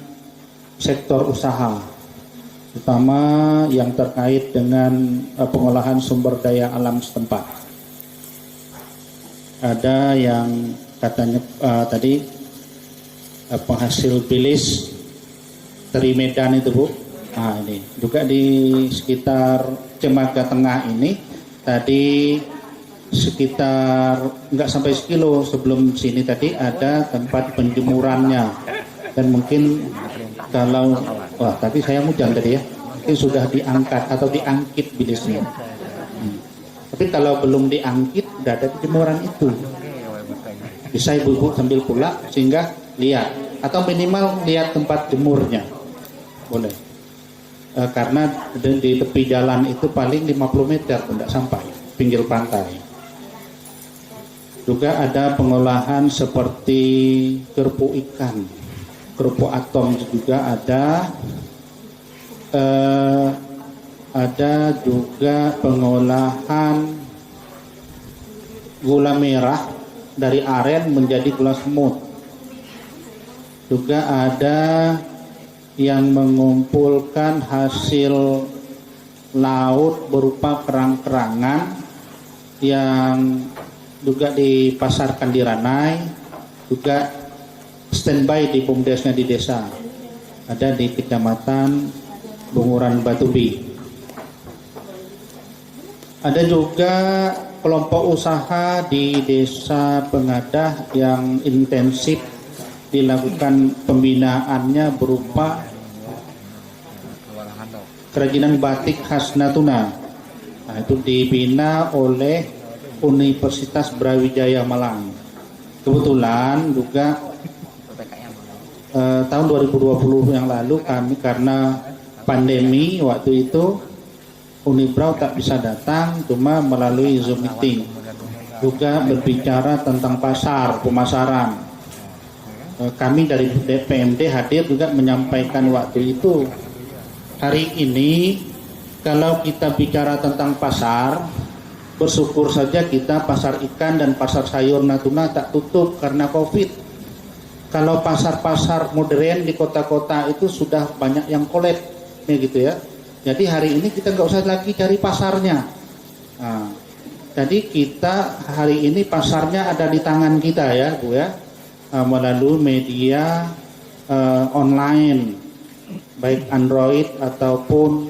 sektor usaha, terutama yang terkait dengan pengolahan sumber daya alam setempat. Ada yang katanya tadi penghasil bilis dari Medan itu Bu. Nah ini juga di sekitar Cemaga Tengah ini tadi sekitar nggak sampai sekilo sebelum sini tadi ada tempat penjemurannya, dan mungkin kalau tadi saya hujan tadi ya, mungkin sudah diangkat atau diangkit bilisnya. Tapi kalau belum diangkit tidak ada penjemuran itu. Bisa ibu-ibu sambil pulang sehingga lihat atau minimal lihat tempat jemurnya boleh. Karena di tepi jalan itu paling 50 meter tidak sampai pinggir pantai. Juga ada pengolahan seperti kerupuk ikan, kerupuk atom juga ada juga pengolahan gula merah dari aren menjadi gula semut. Juga ada yang mengumpulkan hasil laut berupa kerang-kerangan yang juga dipasarkan di Ranai, juga standby di BUMDesnya di desa. Ada di Kecamatan Bunguran Batubi. Ada juga kelompok usaha di Desa Pengadah yang intensif dilakukan pembinaannya berupa kerajinan batik khas Natuna. Nah, itu dibina oleh Universitas Brawijaya Malang. Kebetulan juga tahun 2020 yang lalu kami karena pandemi waktu itu Unibrau tak bisa datang, cuma melalui Zoom meeting. Juga berbicara tentang pasar, pemasaran. Kami dari DPMD hadir juga menyampaikan waktu itu. Hari ini kalau kita bicara tentang pasar, bersyukur saja kita pasar ikan dan pasar sayur Natuna tak tutup karena COVID. Kalau pasar-pasar modern di kota-kota itu sudah banyak yang collab, ya gitu ya. Jadi hari ini kita nggak usah lagi cari pasarnya. Nah, jadi kita hari ini pasarnya ada di tangan kita ya, Bu ya, melalui media online. Baik Android ataupun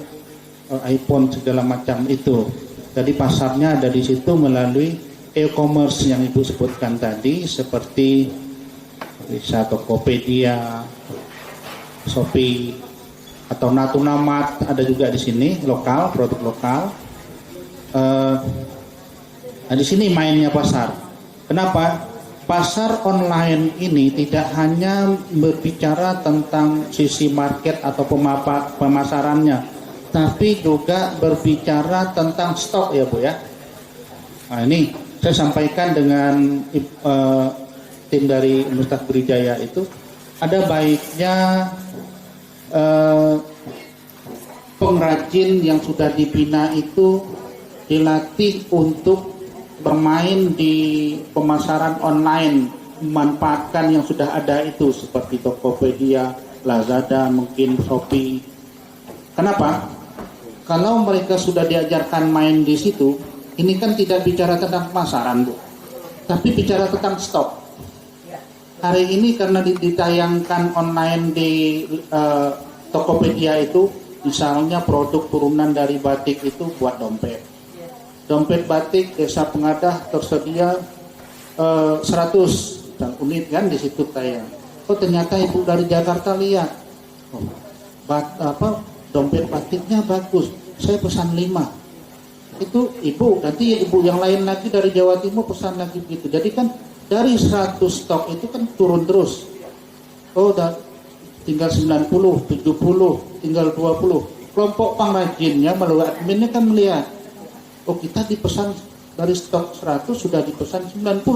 iPhone segala macam itu. Jadi pasarnya ada di situ melalui e-commerce yang Ibu sebutkan tadi seperti bisa Tokopedia, Shopee atau Natuna Mart ada juga di sini lokal, produk lokal. Nah di sini mainnya pasar. Kenapa? Pasar online ini tidak hanya berbicara tentang sisi market atau pemasarannya, tapi juga berbicara tentang stok ya Bu ya. Nah ini saya sampaikan dengan tim dari Universitas Brawijaya itu, ada baiknya pengrajin yang sudah dibina itu dilatih untuk bermain di pemasaran online, memanfaatkan yang sudah ada itu seperti Tokopedia, Lazada, mungkin Shopee. Kenapa? Kalau mereka sudah diajarkan main di situ, ini kan tidak bicara tentang pemasaran, Bu, tapi bicara tentang stok. Hari ini karena ditayangkan online di Tokopedia itu, misalnya produk turunan dari batik itu buat dompet. Dompet batik Desa Pengadah tersedia 100 unit kan di situ tayang. Oh ternyata Ibu dari Jakarta lihat, dompet batiknya bagus, saya pesan 5. Itu Ibu, nanti Ibu yang lain lagi dari Jawa Timur pesan lagi begitu. Jadi kan dari 100 stok itu kan turun terus. Oh tinggal 90, 70, tinggal 20. Kelompok pengrajinnya melalui adminnya kan melihat, oh kita dipesan dari stok 100 sudah dipesan 90,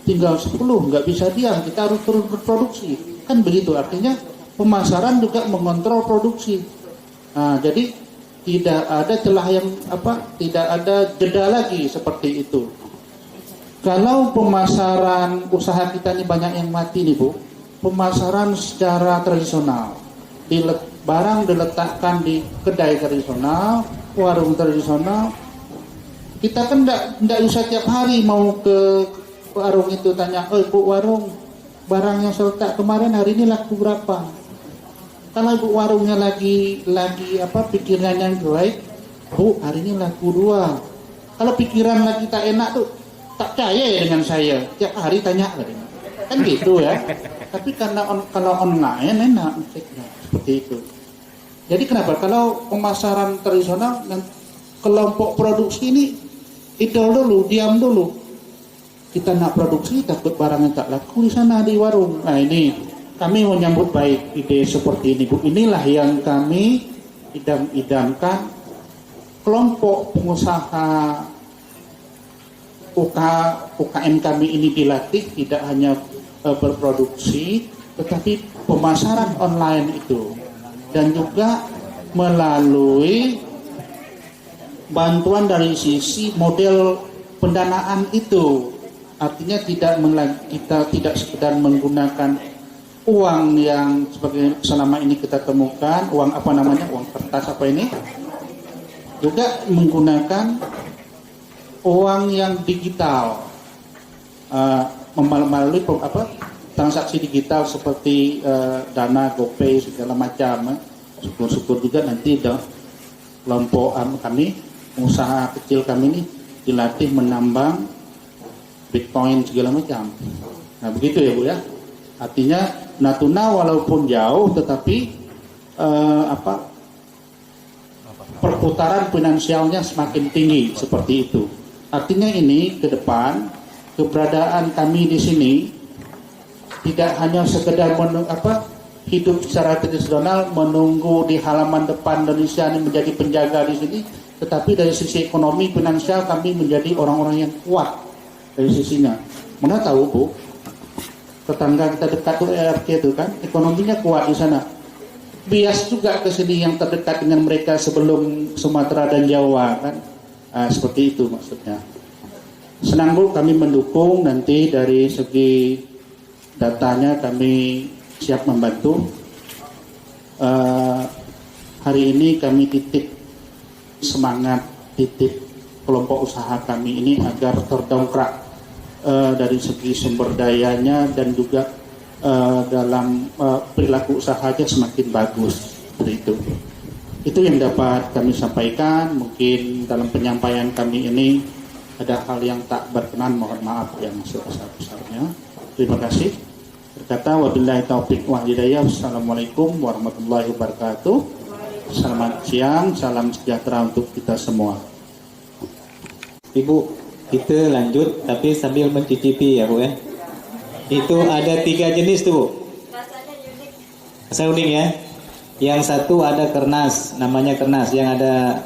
tinggal 10, nggak bisa diam, kita harus turun berproduksi. Kan begitu, artinya pemasaran juga mengontrol produksi. Nah, jadi tidak ada celah yang tidak ada jeda lagi seperti itu. Kalau pemasaran usaha kita ini banyak yang mati nih Bu, pemasaran secara tradisional, barang diletakkan di kedai tradisional, warung tradisional. Kita kan tidak bisa tiap hari mau ke warung itu tanya, oh Bu warung, barang yang saya letak kemarin hari ini laku berapa? Kalau Ibu warungnya lagi pikirannya yang baik, Bu hari ini laku 2. Kalau pikiran lagi tak enak tuh, tak percaya ya dengan saya, tiap hari tanya kan gitu ya. Tapi karena kalau online enak seperti itu. Jadi kenapa? Kalau pemasaran tradisional dan kelompok produksi ini idol dulu, diam dulu. Kita nak produksi takut barangnya tak laku di sana di warung. Nah ini kami menyambut baik ide seperti ini, Bu. Inilah yang kami idam-idamkan, kelompok pengusaha UKM kami ini dilatih tidak hanya berproduksi, tetapi pemasaran online itu, dan juga melalui bantuan dari sisi model pendanaan itu. Artinya kita tidak sekedar menggunakan uang yang sebagai selama ini kita temukan, uang kertas juga menggunakan uang yang digital, melalui transaksi digital seperti Dana, GoPay, segala macam. Syukur-syukur juga nanti kelompok kami, usaha kecil kami ini dilatih menambang Bitcoin segala macam. Nah begitu ya Bu ya. Artinya Natuna walaupun jauh tetapi perputaran finansialnya semakin tinggi seperti itu. Artinya ini ke depan keberadaan kami di sini tidak hanya sekedar hidup secara tradisional menunggu di halaman depan Indonesia ini menjadi penjaga di sini, tetapi dari sisi ekonomi finansial kami menjadi orang-orang yang kuat dari sisinya. Mana tahu Bu, tetangga kita dekat tuh ERK itu kan ekonominya kuat di sana. Bias juga ke sini yang terdekat dengan mereka sebelum Sumatera dan Jawa kan. Seperti itu maksudnya. Senang Bu, kami mendukung nanti dari segi datanya kami siap membantu. Hari ini kami titip semangat, titip kelompok usaha kami ini agar terdongkrak dari segi sumber dayanya dan juga dalam perilaku usahanya semakin bagus. Seperti itu yang dapat kami sampaikan. Mungkin dalam penyampaian kami ini ada hal yang tak berkenan, mohon maaf yang sebesar-besarnya. Terima kasih. Berkata wabillahi taufiq wal hidayah. Wassalamualaikum warahmatullahi wabarakatuh. Selamat siang, salam sejahtera untuk kita semua. Ibu, kita lanjut tapi sambil mencicipi ya Bu ya. Itu ada 3 jenis tuh Bu. Rasanya unik ya. Yang satu ada kernas, namanya kernas, yang ada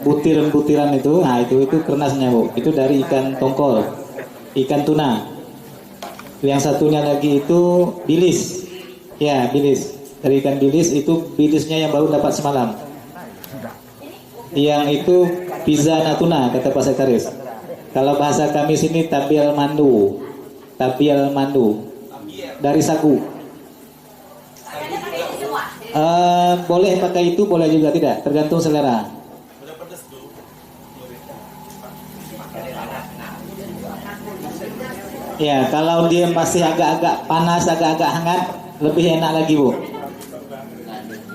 butiran-butiran itu. Nah itu kernasnya Bu. Itu dari ikan tongkol, ikan tuna. Yang satunya lagi itu bilis. Ya, bilis. Dari ikan bilis, itu bilisnya yang baru dapat semalam. Yang itu pizza natuna kata Pak Sekretaris. Kalau bahasa kami sini tabial mandu. Tabial mandu. Dari sagu. Boleh pakai itu, boleh juga tidak, tergantung selera. Ya, kalau dia masih agak-agak panas, agak-agak hangat, lebih enak lagi Bu.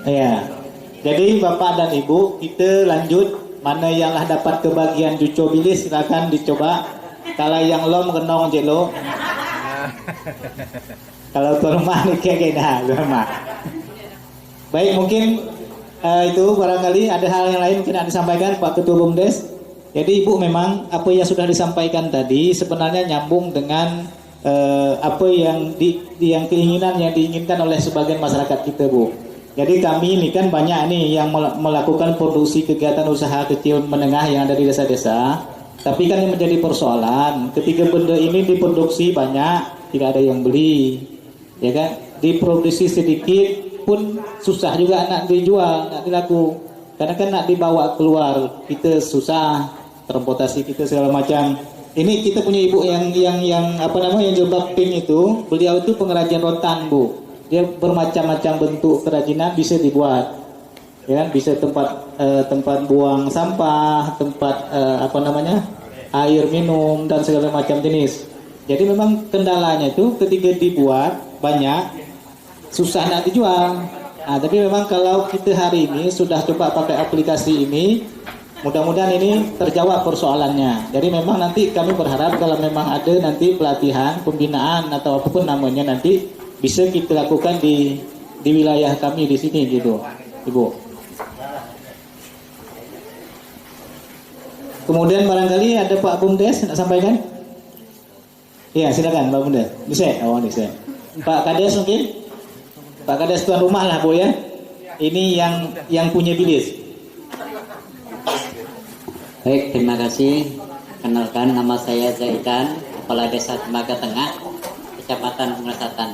Ya, jadi Bapak dan Ibu, kita lanjut. Mana yang lah dapat kebagian juco bilis, silakan dicoba. Kalau yang lom kenong je lo. Kalau tuan rumah ni kayak dah, tuan rumah. Baik, mungkin itu barangkali ada hal yang lain mungkin ada disampaikan Pak Ketua BUMDes. Jadi Ibu memang apa yang sudah disampaikan tadi sebenarnya nyambung dengan apa yang keinginan yang diinginkan oleh sebagian masyarakat kita Bu. Jadi kami ini kan banyak nih yang melakukan produksi kegiatan usaha kecil menengah yang ada di desa-desa. Tapi kan yang menjadi persoalan ketika benda ini diproduksi banyak tidak ada yang beli, ya kan? Diproduksi sedikit pun susah juga nak dijual, nak dilaku. Karena kan nak dibawa keluar kita susah, transportasi kita segala macam. Ini kita punya ibu yang jilbab pink itu, beliau itu pengrajin rotan Bu. Dia bermacam-macam bentuk kerajinan bisa dibuat, ya kan? Bisa tempat buang sampah, tempat air minum dan segala macam jenis. Jadi memang kendalanya itu ketika dibuat banyak susah nak dijual. Nah, tapi memang kalau kita hari ini sudah coba pakai aplikasi ini, mudah-mudahan ini terjawab persoalannya. Jadi memang nanti kami berharap kalau memang ada nanti pelatihan, pembinaan atau apapun namanya nanti bisa kita lakukan di wilayah kami di sini gitu, Ibu. Kemudian barangkali ada Pak BUMDes nak sampaikan? Iya, silakan Pak BUMDes. Bisa? Oh, bisa. Pak Kades mungkin? Pak Kades tuan rumah lah Bu ya. Ini yang punya bilis. Baik, terima kasih. Kenalkan, nama saya Zaidan, Kepala Desa Temaga Tengah, Kecamatan Pengasatan.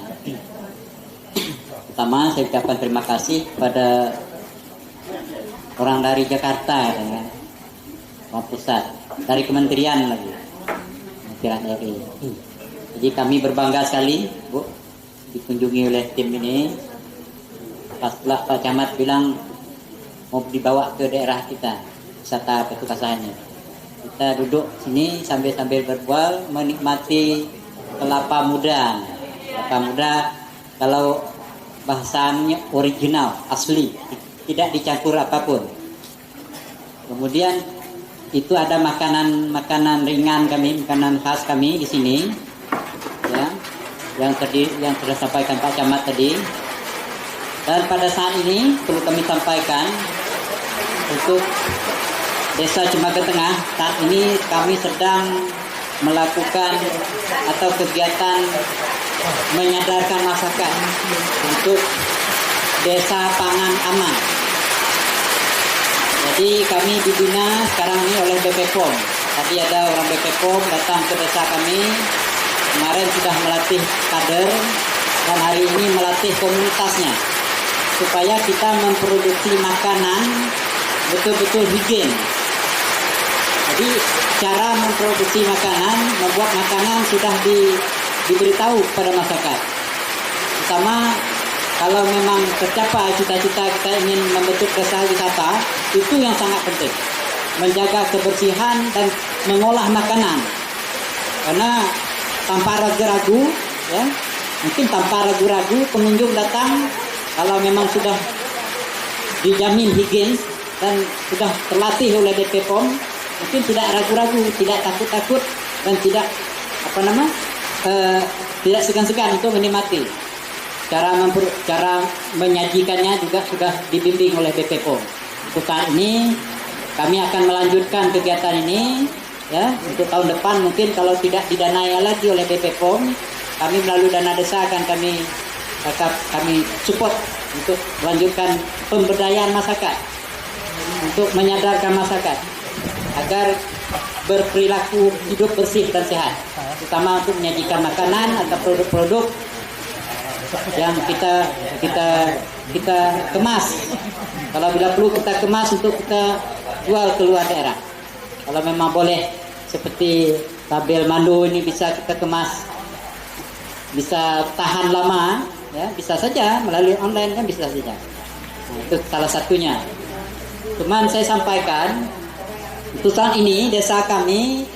Pertama, saya ucapkan terima kasih kepada orang dari Jakarta, ya, orang pusat, dari kementerian lagi, Kementerian RI. Jadi kami berbangga sekali, Bu, dikunjungi oleh tim ini. Pas pula Pak Camat bilang mau dibawa ke daerah kita, wisata petugasannya. Kita duduk sini sambil berbual, menikmati kelapa muda. Kelapa muda kalau bahasanya original, asli, tidak dicampur apapun. Kemudian itu ada makanan ringan kami, makanan khas kami di sini, ya, yang sudah sampaikan Pak Camat tadi. Dan pada saat ini perlu kami sampaikan untuk Desa Cemaga Tengah, saat ini kami sedang melakukan atau kegiatan menyadarkan masyarakat untuk desa pangan aman. Jadi kami dibina sekarang ini oleh BPPOM. Tadi ada orang BPPOM datang ke desa kami, kemarin sudah melatih kader dan hari ini melatih komunitasnya supaya kita memproduksi makanan betul-betul higien. Jadi cara memproduksi makanan, membuat makanan sudah diberitahu kepada masyarakat. Pertama, kalau memang tercapai cita-cita kita ingin membentuk desa wisata, itu yang sangat penting. Menjaga kebersihan dan mengolah makanan. Karena tanpa ragu-ragu, ya, mungkin tanpa ragu-ragu pengunjung datang, kalau memang sudah dijamin higien dan sudah terlatih oleh BPPOM, mungkin tidak ragu-ragu, tidak takut-takut dan tidak tidak segan-segan untuk menikmati. Cara menyajikannya juga sudah dibimbing oleh BPPOM. Untuk saat ini kami akan melanjutkan kegiatan ini, ya, untuk tahun depan mungkin kalau tidak didanai lagi oleh BPPOM, kami melalui dana desa akan kami support untuk melanjutkan pemberdayaan masyarakat, untuk menyadarkan masyarakat agar berperilaku hidup bersih dan sehat, terutama untuk menyajikan makanan atau produk-produk yang kita kemas. Kalau bila perlu kita kemas untuk kita jual keluar daerah. Kalau memang boleh seperti tabel mando ini bisa kita kemas, bisa tahan lama, ya, bisa saja melalui online kan bisa saja. Nah, itu salah satunya. Cuman saya sampaikan, untuk saat ini desa kami,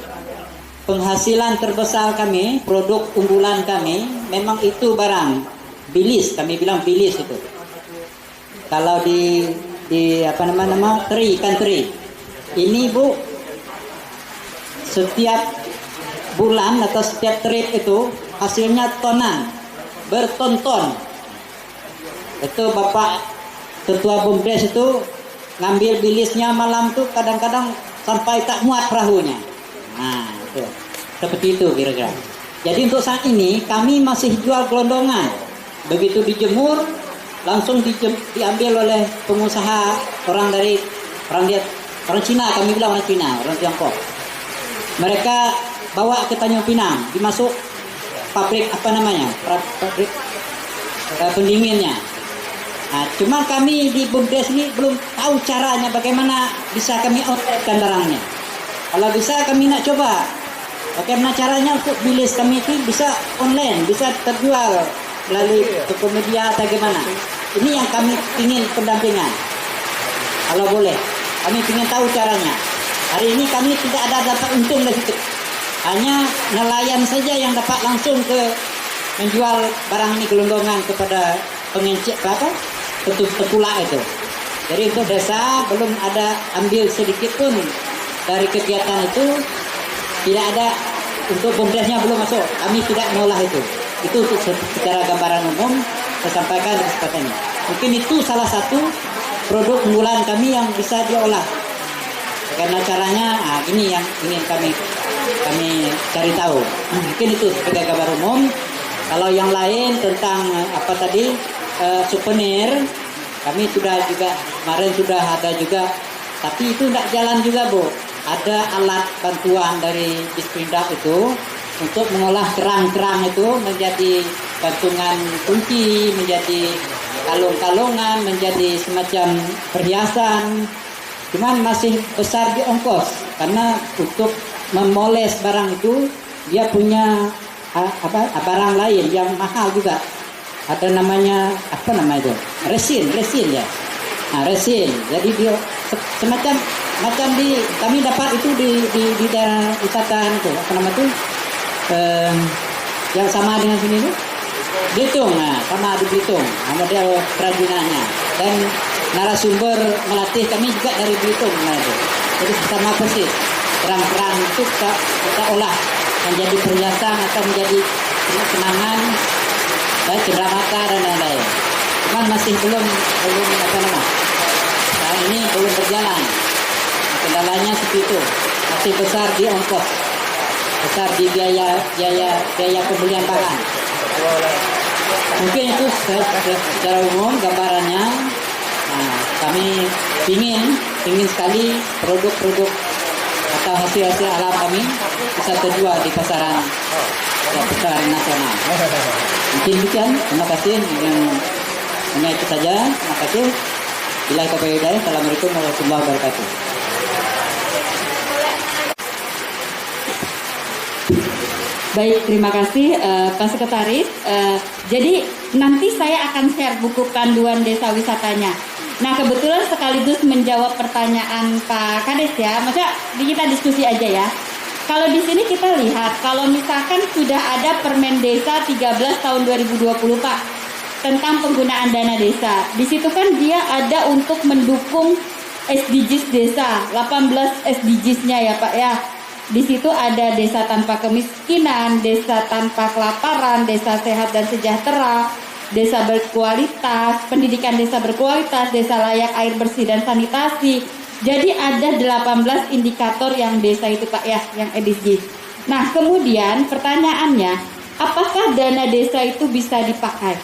penghasilan terbesar kami, produk unggulan kami, memang itu barang bilis, kami bilang bilis itu. Kalau di teri, ikan teri. Ini Bu, setiap bulan atau setiap trip itu hasilnya tonan, berton-ton. Itu Bapak Ketua BUMDes itu ngambil bilisnya malam tuh kadang-kadang sampai tak muat perahunya. Nah, itu. Seperti itu kira-kira. Jadi untuk saat ini kami masih jual gelondongan. Begitu dijemur langsung diambil oleh pengusaha orang Cina, kami bilang orang Cina, orang Tiongkok. Mereka bawa ke Tanjung Pinang, dimasuk pabrik pabrik pendinginnya. Nah, cuma kami di BUMDes ini belum tahu caranya bagaimana bisa kami outletkan barangnya. Kalau bisa kami nak coba bagaimana caranya untuk bilis kami itu bisa online, bisa terjual melalui toko media atau bagaimana. Ini yang kami ingin pendampingan. Kalau boleh, kami ingin tahu caranya. Hari ini kami tidak ada dapat untung dari situ. Hanya nelayan saja yang dapat langsung menjual barang ini gelondongan kepada pengencik petulak itu. Jadi untuk desa belum ada ambil sedikit pun dari kegiatan itu, tidak ada untuk BUMDesnya belum masuk. Kami tidak mengolah itu. Itu untuk secara gambaran umum saya sampaikan di kesempatan ini. Mungkin itu salah satu produk unggulan kami yang bisa diolah. Karena caranya, ini yang ingin kami cari tahu. Mungkin itu sebagai gambar umum. Kalau yang lain tentang souvenir. Kami sudah juga kemarin sudah ada juga, tapi itu tidak jalan juga Bu. Ada alat bantuan dari Disperindak itu untuk mengolah kerang-kerang itu menjadi gantungan kunci, menjadi kalung-kalungan, menjadi semacam perhiasan. Cuman masih besar di ongkos karena untuk memoles barang itu dia punya barang lain yang mahal juga. Ada namanya apa namanya itu? Resin ya. Nah, resin. Jadi dia semacam kami dapat itu di daerah wisata itu apa nama itu? Yang sama dengan sini itu Belitung. Nah, sama di Belitung. Nama dia kerajinannya. Dan narasumber melatih kami juga dari Belitung. Nah, itu. Jadi sama persis. Kerang-kerang itu kita olah menjadi perhiasan atau menjadi kenangan, cenderamata dan lain-lain. Cuman masih belum apa nama? Nah, ini belum berjalan. Kendalanya seperti itu. Masih besar di ongkos, besar di biaya pembelian bahan. Mungkin itu secara umum gambarannya. Nah, kami ingin sekali produk-produk atau hasil-hasil alam kami bisa terjual di pasaran nasional. Mungkin demikian. Terima kasih. Hanya itu saja. Terima kasih. Bila kepada Assalamualaikum warahmatullahi wabarakatuh. Baik, terima kasih Pak Sekretaris. Jadi nanti saya akan share buku panduan desa wisatanya. Nah, kebetulan sekaligus menjawab pertanyaan Pak Kades ya. Maksudnya kita diskusi aja ya. Kalau di sini kita lihat, kalau misalkan sudah ada Permen Desa 13 tahun 2020 Pak, tentang penggunaan dana desa. Di situ kan dia ada untuk mendukung SDGs desa, 18 SDGs-nya ya Pak ya. Di situ ada desa tanpa kemiskinan, desa tanpa kelaparan, desa sehat dan sejahtera, desa berkualitas, pendidikan desa berkualitas, desa layak air bersih dan sanitasi. Jadi ada 18 indikator yang desa itu Pak ya, yang SDG. Nah, kemudian pertanyaannya, apakah dana desa itu bisa dipakai?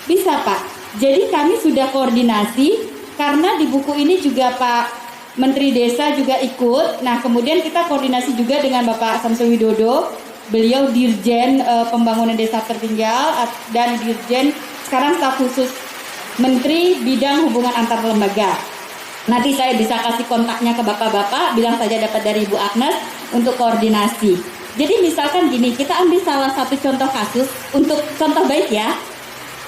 Bisa Pak. Jadi kami sudah koordinasi karena di buku ini juga Pak Menteri Desa juga ikut. Nah, kemudian kita koordinasi juga dengan Bapak Samsul Widodo. Beliau Dirjen Pembangunan Desa Tertinggal dan Dirjen sekarang staf khusus Menteri Bidang Hubungan Antar Lembaga. Nanti saya bisa kasih kontaknya ke bapak-bapak, bilang saja dapat dari Ibu Agnes untuk koordinasi. Jadi misalkan gini, kita ambil salah satu contoh kasus untuk contoh baik ya.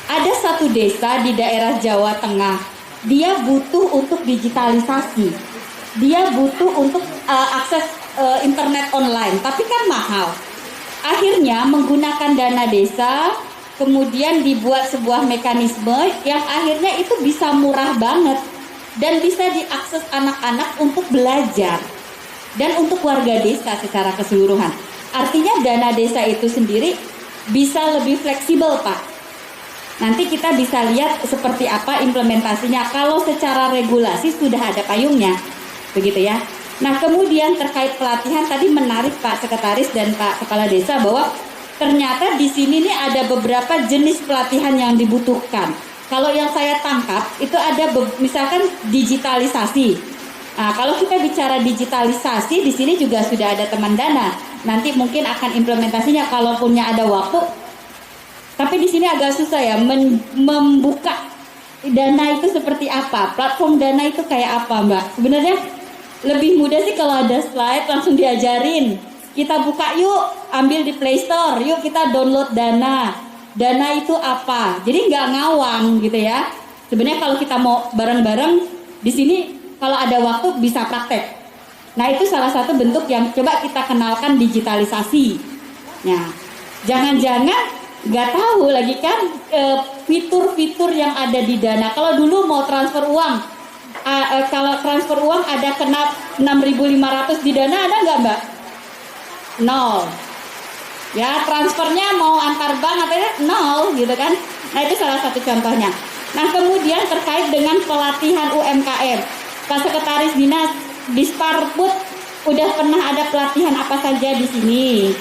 Ada satu desa di daerah Jawa Tengah, dia butuh untuk digitalisasi, dia butuh untuk akses internet online, tapi kan mahal. Akhirnya menggunakan dana desa, kemudian dibuat sebuah mekanisme yang akhirnya itu bisa murah banget dan bisa diakses anak-anak untuk belajar dan untuk warga desa secara keseluruhan. Artinya dana desa itu sendiri bisa lebih fleksibel Pak. Nanti kita bisa lihat seperti apa implementasinya kalau secara regulasi sudah ada payungnya, begitu ya. Nah, kemudian terkait pelatihan tadi menarik Pak Sekretaris dan Pak Kepala Desa bahwa ternyata di sini nih ada beberapa jenis pelatihan yang dibutuhkan. Kalau yang saya tangkap itu ada misalkan digitalisasi. Nah, kalau kita bicara digitalisasi di sini juga sudah ada teman dana. Nanti mungkin akan implementasinya kalaupunnya ada waktu. Tapi di sini agak susah ya membuka dana itu seperti apa, platform dana itu kayak apa Mbak. Sebenarnya lebih mudah sih kalau ada slide langsung diajarin. Kita buka yuk, ambil di Play Store, yuk kita download dana. Dana itu apa? Jadi nggak ngawang gitu ya. Sebenarnya kalau kita mau bareng-bareng di sini kalau ada waktu bisa praktek. Nah, itu salah satu bentuk yang coba kita kenalkan digitalisasi. Nah, jangan-jangan nggak tahu lagi kan fitur-fitur yang ada di dana. Kalau dulu mau transfer uang, kalau transfer uang ada kena 6.500 di dana ada nggak Mbak? 0. Ya, transfernya mau antar bank atau 0 gitu kan. Nah, itu salah satu contohnya. Nah, kemudian terkait dengan pelatihan UMKM, Pak Sekretaris Dinas Disparput udah pernah ada pelatihan apa saja di sini.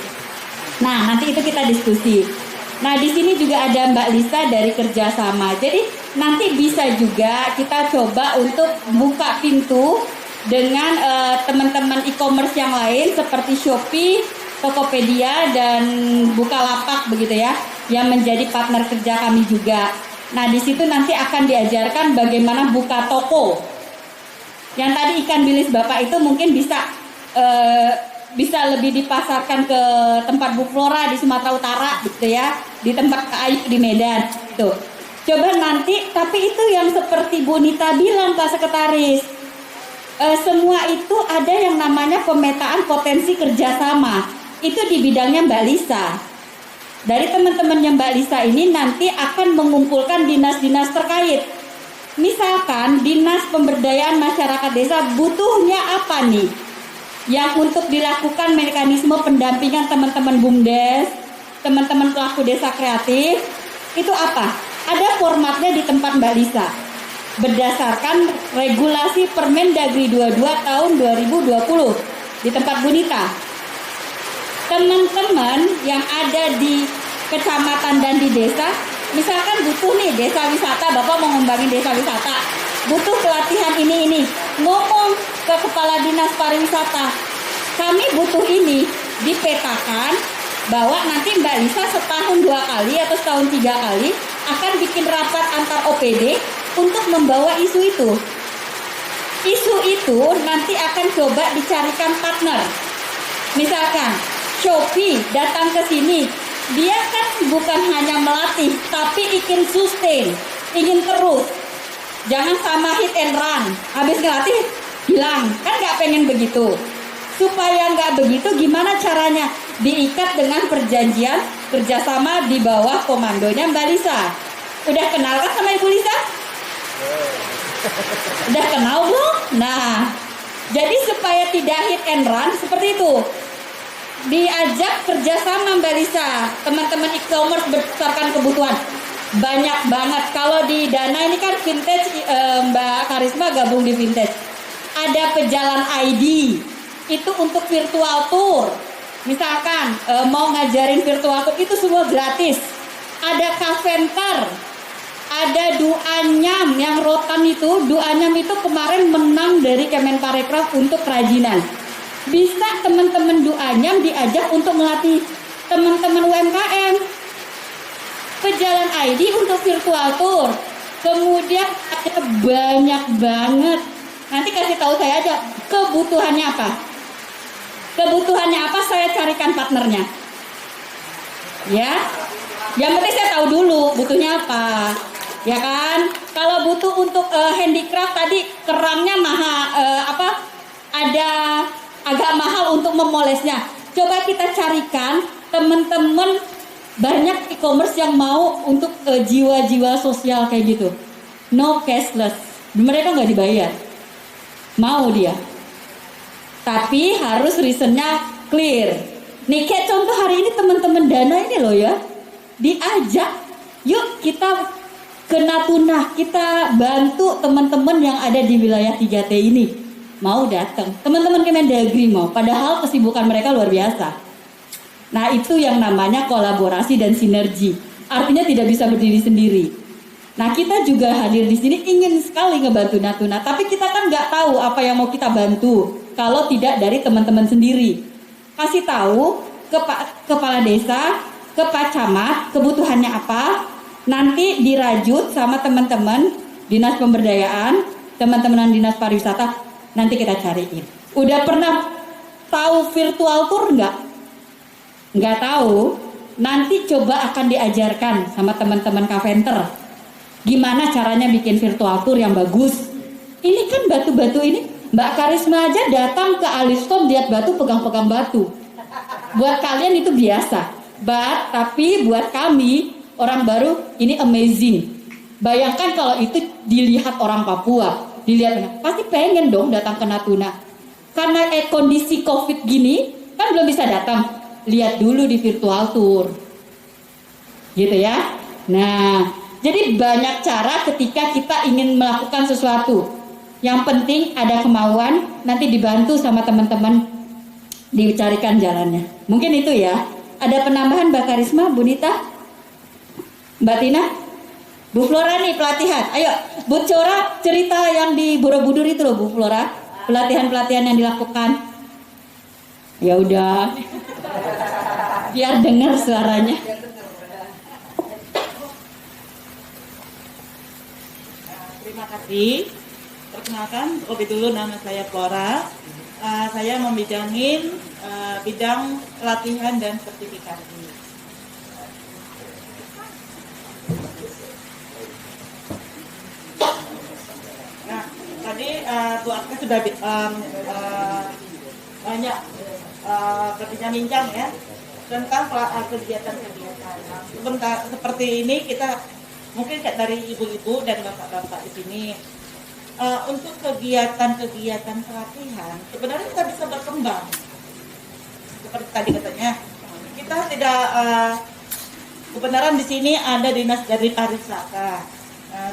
Nah, nanti itu kita diskusi. Nah, di sini juga ada Mbak Lisa dari Kerjasama. Jadi nanti bisa juga kita coba untuk buka pintu dengan teman-teman e-commerce yang lain seperti Shopee, Tokopedia, dan Bukalapak begitu ya, yang menjadi partner kerja kami juga. Nah, di situ nanti akan diajarkan bagaimana buka toko. Yang tadi ikan bilis Bapak itu mungkin bisa lebih dipasarkan ke tempat Bu Flora di Sumatera Utara gitu ya, di tempat Kak Ayu di Medan. Tuh. Coba nanti, tapi itu yang seperti Bu Nita bilang Pak Sekretaris. Semua itu ada yang namanya pemetaan potensi kerjasama. Itu di bidangnya Mbak Lisa. Dari teman-temannya Mbak Lisa ini nanti akan mengumpulkan dinas-dinas terkait. Misalkan Dinas Pemberdayaan Masyarakat Desa butuhnya apa nih? Yang untuk dilakukan mekanisme pendampingan teman-teman BUMDes, teman-teman pelaku desa kreatif, itu apa? Ada formatnya di tempat Mbak Lisa. Berdasarkan regulasi Permendagri 22 tahun 2020 di tempat Bunita. Teman-teman yang ada di kecamatan dan di desa, misalkan butuh nih desa wisata, Bapak mau ngembangin desa wisata, butuh pelatihan ini, ngomong ke Kepala Dinas Pariwisata, kami butuh ini, dipetakan bahwa nanti Mbak Lisa setahun 2 kali atau setahun 3 kali akan bikin rapat antar OPD untuk membawa isu itu. Isu itu nanti akan coba dicarikan partner. Misalkan Shopee datang ke sini, dia kan bukan hanya melatih, tapi ingin sustain, ingin terus. Jangan sama hit and run, habis ngelatih hilang, kan nggak pengen begitu. Supaya nggak begitu, gimana caranya? Diikat dengan perjanjian kerjasama di bawah komandonya Mbak Lisa. Udah kenal kan sama Ibu Lisa? Udah kenal belum? Nah, jadi supaya tidak hit and run seperti itu, diajak kerjasama Mbak Lisa, teman-teman e-commerce berdasarkan kebutuhan. Banyak banget. Kalau di Dana ini kan vintage, Mbak Karisma gabung di vintage. Ada pejalan ID, itu untuk virtual tour. Misalkan mau ngajarin virtual tour, itu semua gratis. Ada Kaventer, ada Duanyam yang rotan itu. Duanyam itu kemarin menang dari Kemenparekraf untuk kerajinan. Bisa teman-teman Duanyam diajak untuk melatih teman-teman UMKM. Pejalan ID untuk virtual tour. Kemudian ada banyak banget. Nanti kasih tahu saya aja kebutuhannya apa. Kebutuhannya apa, saya carikan partnernya. Ya. Yang penting saya tahu dulu butuhnya apa. Ya kan? Kalau butuh untuk handicraft tadi kerangnya mahal, ada agak mahal untuk memolesnya. Coba kita carikan teman-teman banyak e-commerce yang mau untuk jiwa-jiwa sosial kayak gitu. No cashless. Mereka nggak dibayar. Mau dia. Tapi harus reasonnya clear. Nih kayak contoh hari ini teman-teman Dana ini loh ya. Diajak, yuk kita ke Natuna, kita bantu teman-teman yang ada di wilayah 3T ini. Mau datang, teman-teman Kemendagri mau, padahal kesibukan mereka luar biasa. Nah itu yang namanya kolaborasi dan sinergi. Artinya tidak bisa berdiri sendiri. Nah kita juga hadir di sini ingin sekali ngebantu Natuna, tapi kita kan nggak tahu apa yang mau kita bantu kalau tidak dari teman-teman sendiri. Kasih tahu ke kepala desa, ke Pak Camat, kebutuhannya apa, nanti dirajut sama teman-teman Dinas Pemberdayaan, teman-teman Dinas Pariwisata, nanti kita cariin. Udah pernah tahu virtual tour nggak? Nggak tahu, nanti coba akan diajarkan sama teman-teman Kaventer. Gimana caranya bikin virtual tour yang bagus. Ini kan batu-batu ini, Mbak Karisma aja datang ke Alistom lihat batu, pegang-pegang batu. Buat kalian itu biasa. Tapi buat kami, orang baru, ini amazing. Bayangkan kalau itu dilihat orang Papua, dilihat, pasti pengen dong datang ke Natuna. Karena kondisi COVID gini, kan belum bisa datang. Lihat dulu di virtual tour. Gitu ya. Nah, jadi banyak cara ketika kita ingin melakukan sesuatu. Yang penting ada kemauan, nanti dibantu sama teman-teman, dicarikan jalannya. Mungkin itu ya. Ada penambahan Mbak Karisma, Bu Nita, Mbak Tina? Bu Flora nih pelatihan. Ayo, Bu Cora cerita yang di Borobudur itu loh Bu Flora. Pelatihan-pelatihan yang dilakukan. Ya udah. Biar dengar suaranya. Terima kasih. Perkenalkan, lebih dulu nama saya Flora. Saya membidangin bidang pelatihan dan sertifikasi. Nah, tadi Bu Akta sudah banyak berbincang-bincang ya tentang kegiatan-kegiatan. Nah, seperti ini kita mungkin dari ibu-ibu dan bapak-bapak di sini. Untuk kegiatan-kegiatan pelatihan sebenarnya kita bisa berkembang seperti tadi katanya kita tidak kebenaran di sini ada dinas dari pariwisata.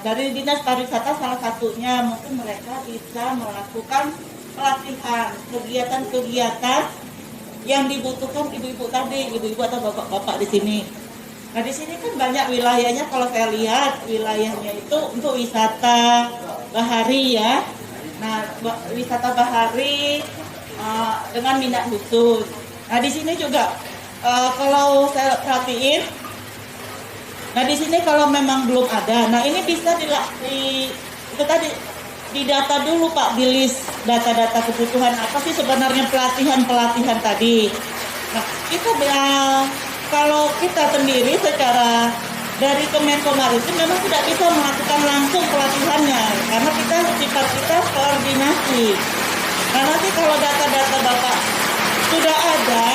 Dari dinas pariwisata salah satunya mungkin mereka bisa melakukan pelatihan kegiatan-kegiatan yang dibutuhkan ibu-ibu tadi, ibu-ibu atau bapak-bapak di sini. Nah di sini kan banyak wilayahnya, kalau saya lihat wilayahnya itu untuk wisata bahari ya. Nah wisata bahari dengan minat khusus. Nah di sini juga kalau saya perhatiin, nah di sini kalau memang belum ada, nah ini bisa itu tadi didata dulu Pak, di list data-data kebutuhan apa sih sebenarnya pelatihan tadi. Nah kita kalau kita sendiri secara dari Kemenko Maritim memang tidak bisa melakukan langsung pelatihannya karena sifat kita koordinasi. Nah nanti kalau data-data Bapak sudah ada,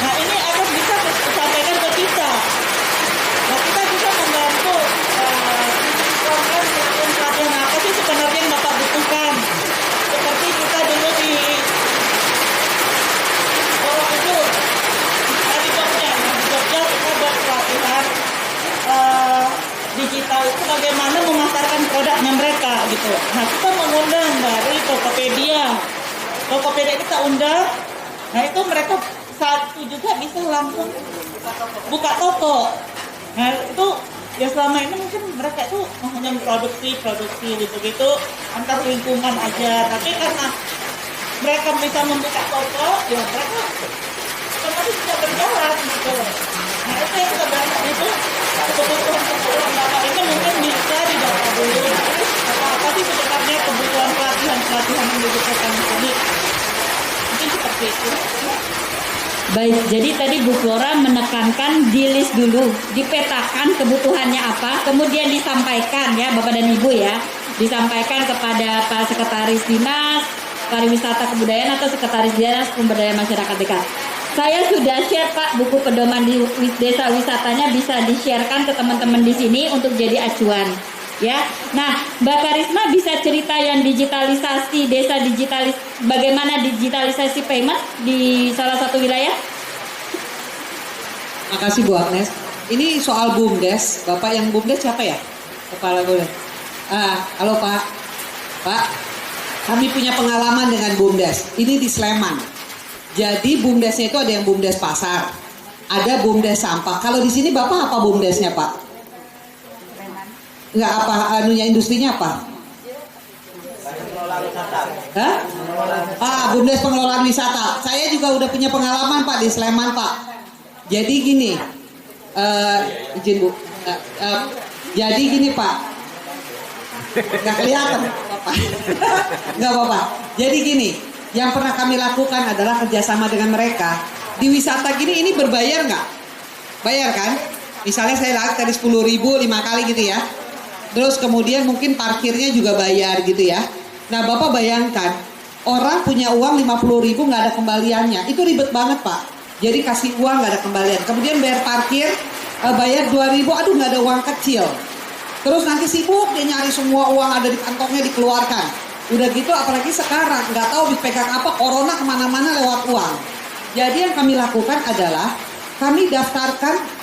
nah ini akan bisa disampaikan ke kita. Nah kita bisa membantu pelatihan apa sih sebenarnya yang Bapak butuhkan. Seperti kita dulu di Borobudur, di Jogja kita buat pelatihan digital itu bagaimana memasarkan produknya mereka gitu. Nah kita mengundang dari Tokopedia kita undang. Nah itu mereka saat itu juga bisa langsung buka toko. Nah itu ya selama ini mungkin mereka itu hanya produksi gitu antar lingkungan aja. Tapi karena mereka bisa membuka toko, ya mereka otomatis bisa berjalan gitu. Nah itu yang sebenarnya itu kebutuhan Bapak ini mungkin bisa didata dulu. Apa sih sebenarnya kebutuhan pelatihan yang dibutuhkan di sini? Mungkin seperti itu. Baik, jadi tadi Bu Flora menekankan di list dulu, dipetakan kebutuhannya apa, kemudian disampaikan ya Bapak dan Ibu ya, disampaikan kepada Pak Sekretaris Dinas Pariwisata Kebudayaan atau Sekretaris Dinas Pemberdayaan Masyarakat Dekat. Saya sudah share Pak buku pedoman di desa wisatanya, bisa di-sharekan ke teman-teman di sini untuk jadi acuan. Ya, nah Mbak Karisma bisa cerita yang digitalisasi desa bagaimana digitalisasi payment di salah satu wilayah? Makasih Bu Agnes. Ini soal BUMDes. Bapak yang BUMDes siapa ya? Kepala BUMDes. Halo Pak. Pak, kami punya pengalaman dengan BUMDes. Ini di Sleman. Jadi BUMDesnya itu ada yang BUMDes pasar, ada BUMDes sampah. Kalau di sini Bapak apa BUMDesnya Pak? Enggak apa industrinya apa? Hah? BUMDes pengelolaan wisata. Saya juga udah punya pengalaman Pak di Sleman Pak. Jadi gini, izin Bu. Jadi gini Pak. Nggak kelihatan Bapak. Nggak apa-apa. Jadi gini, yang pernah kami lakukan adalah kerjasama dengan mereka. Di wisata gini ini berbayar nggak? Bayar kan? Misalnya saya tadi 10.000 5 kali gitu ya. Terus kemudian mungkin parkirnya juga bayar gitu ya. Nah Bapak bayangkan, orang punya uang 50.000 nggak ada kembaliannya. Itu ribet banget Pak. Jadi kasih uang nggak ada kembalian. Kemudian bayar parkir, bayar 2.000, aduh nggak ada uang kecil. Terus nanti sibuk dia nyari semua uang ada di kantongnya dikeluarkan. Udah gitu apalagi sekarang nggak tahu dipegang apa, corona kemana-mana lewat uang. Jadi yang kami lakukan adalah kami daftarkan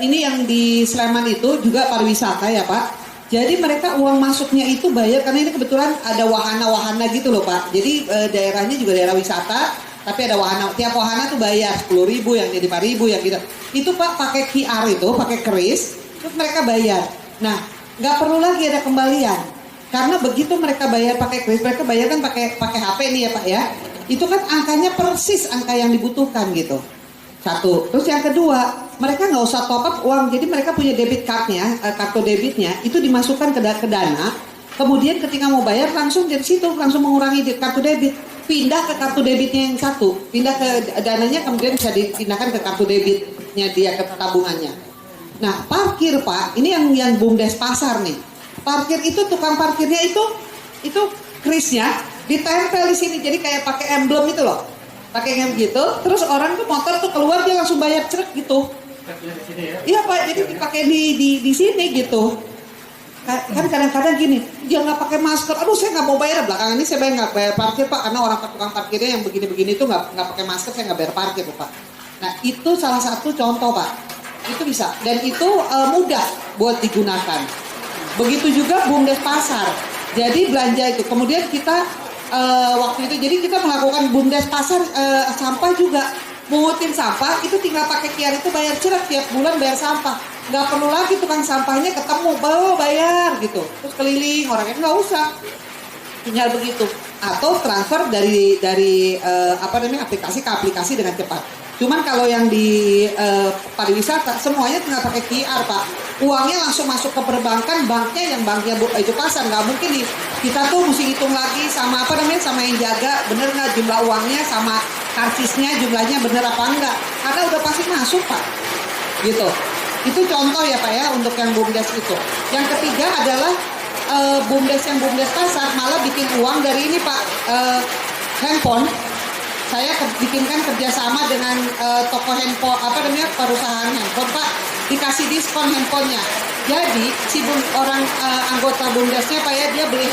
ini yang di Sleman itu juga pariwisata ya Pak. Jadi mereka uang masuknya itu bayar karena ini kebetulan ada wahana-wahana gitu loh Pak. Jadi daerahnya juga daerah wisata, tapi ada wahana. Tiap wahana tuh bayar 10.000, yang jadi 5.000 yang gitu. Itu Pak pakai QR itu, pakai kris, terus mereka bayar. Nah, nggak perlu lagi ada kembalian. Karena begitu mereka bayar pakai kris, mereka bayar kan pakai HP nih ya Pak ya. Itu kan angkanya persis angka yang dibutuhkan gitu. Satu. Terus yang kedua, mereka nggak usah top up uang. Jadi mereka punya debit cardnya, kartu debitnya itu dimasukkan ke dana. Kemudian ketika mau bayar langsung dari situ langsung mengurangi kartu debit. Pindah ke kartu debitnya yang satu. Pindah ke dananya kemudian bisa dipindahkan ke kartu debitnya dia, ke tabungannya. Nah parkir Pak, ini yang BUMDes pasar nih. Parkir itu tukang parkirnya itu krisnya ditempel di sini, jadi kayak pakai emblem itu loh, pakai emblem gitu. Terus orang tuh motor tuh keluar dia langsung bayar cerek gitu. Iya Pak, jadi dipakai di sini gitu. Kan kadang-kadang gini, dia nggak pakai masker. Aduh saya nggak mau bayar, belakangan ini saya nggak bayar parkir Pak, karena orang tukang parkirnya yang begini-begini itu nggak pakai masker, saya nggak bayar parkir Pak. Nah itu salah satu contoh Pak, itu bisa dan itu mudah buat digunakan. Begitu juga BUMDes pasar. Jadi belanja itu. Kemudian kita waktu itu jadi kita melakukan BUMDes pasar sampah juga. Mungutin sampah itu tinggal pakai QR itu bayar cerek tiap bulan bayar sampah. Nggak perlu lagi tukang sampahnya ketemu bawa bayar gitu. Terus keliling orangnya nggak usah. Tinggal begitu. Atau transfer dari aplikasi ke aplikasi dengan cepat. Cuman kalau yang di pariwisata semuanya tinggal pakai QR Pak. Uangnya langsung masuk ke perbankan, banknya itu pasar. Nggak mungkin kita tuh mesti hitung lagi sama sama yang jaga bener nggak jumlah uangnya sama karsisnya jumlahnya bener apa enggak. Karena udah pasti masuk Pak. Gitu. Itu contoh ya Pak ya untuk yang BUMDes itu. Yang ketiga adalah BUMDes yang BUMDes pasar malah bikin uang dari ini Pak, handphone. Saya bikinkan kerjasama dengan toko handphone, perusahaan handphone Pak, dikasih diskon handphonenya. Jadi si anggota BUMDesnya Pak ya, dia beli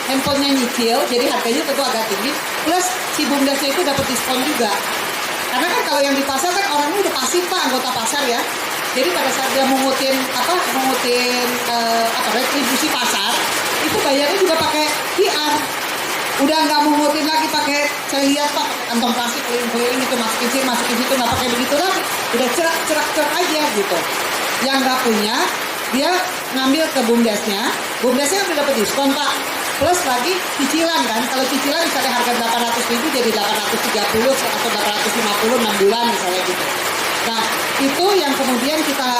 handphonenya nyicil, jadi harganya tentu agak tinggi, plus si BUMDesnya itu dapat diskon juga. Karena kan kalau yang di pasar kan orangnya udah pasif Pak, anggota pasar ya. Jadi pada saat dia mengutin retribusi pasar, itu bayarnya juga pakai QR. Udah nggak mengutin lagi pakai, saya lihat Pak, kantong plastik keliling-keliling itu masukin situ nggak pakai begitu lagi. Udah cerak aja gitu. Yang nggak punya, dia ngambil ke BUMDesnya udah dapat diskon Pak. Plus lagi cicilan kan, kalau cicilan misalnya harga 800.000 jadi 830 atau 850 6 bulan misalnya gitu. Nah itu yang kemudian kita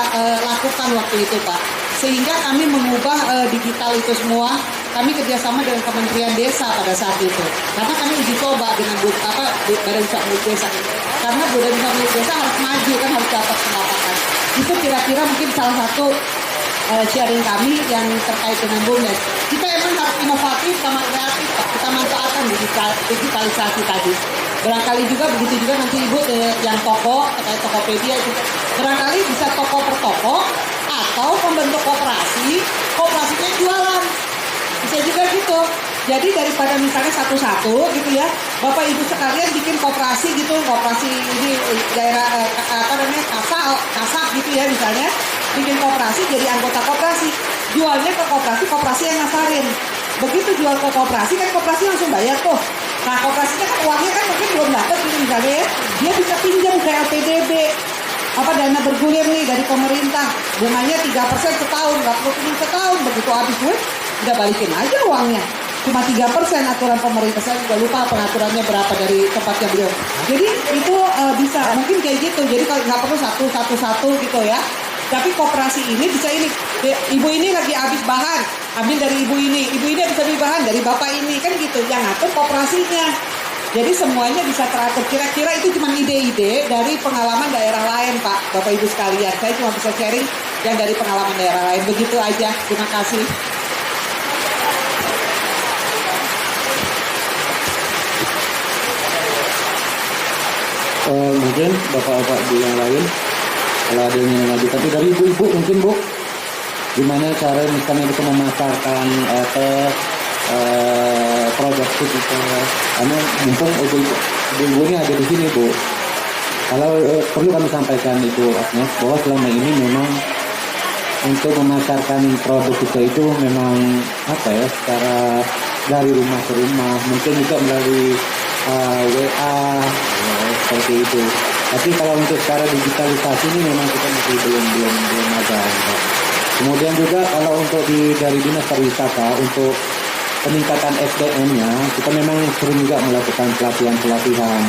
lakukan waktu itu Pak. Sehingga kami mengubah digital itu semua. Kami kerjasama dengan Kementerian Desa pada saat itu. Karena kami uji coba dengan Badan Usaha Milik Desa. Karena Badan Usaha Milik Desa harus maju kan, harus dapat pendapatan. Itu kira-kira mungkin salah satu sharing kami yang terkait dengan BUMDes. Kita emang harus inovatif sama kreatif Pak. Kita manfaatkan digitalisasi tadi. Barangkali juga begitu juga nanti Ibu yang toko, terkait Tokopedia itu. Barangkali bisa toko per toko atau membentuk kooperasinya jualan. Bisa juga gitu. Jadi daripada misalnya satu-satu gitu ya, Bapak Ibu sekalian bikin koperasi gitu, koperasi ini daerah kasap gitu ya misalnya, bikin koperasi jadi anggota koperasi, jualnya ke koperasi yang nasarin. Begitu jual ke koperasi kan koperasi langsung bayar tuh. Nah koperasinya kan uangnya kan mungkin belum dapat gitu misalnya ya, dia bisa pinjam ke LPDB. Dana bergulir nih dari pemerintah, bunganya 3% setahun, nggak perlu tunggu setahun, begitu habis duit udah balikin aja uangnya. Cuma 3% aturan pemerintah, saya juga lupa pengaturannya berapa dari tempatnya beliau. Jadi itu bisa mungkin kayak gitu, jadi kalau nggak perlu satu gitu ya. Tapi koperasi ini bisa ini, ibu ini lagi habis bahan, ambil dari ibu ini habis beli bahan dari bapak ini, kan gitu, yang ngatur koperasinya. Jadi semuanya bisa teratur. Kira-kira itu cuma ide-ide dari pengalaman daerah lain Pak, Bapak Ibu sekalian. Saya cuma bisa sharing yang dari pengalaman daerah lain. Begitu aja. Terima kasih. Mungkin bapak-bapak di yang lain kalau ada yang lagi, tapi dari ibu-ibu mungkin Bu, gimana cara misalnya bisa memasarkan produk kita, karena mumpung ibu ini ada di sini Bu. Kalau perlu kami sampaikan itu Agnes, bahwa selama ini memang untuk memasarkan produk kita itu memang secara dari rumah ke rumah, mungkin juga melalui WA seperti itu. Tapi kalau untuk secara digitalisasi ini memang kita masih belum ada. Kemudian juga kalau untuk dari Dinas Pariwisata untuk peningkatan SDM-nya, kita memang sering juga melakukan pelatihan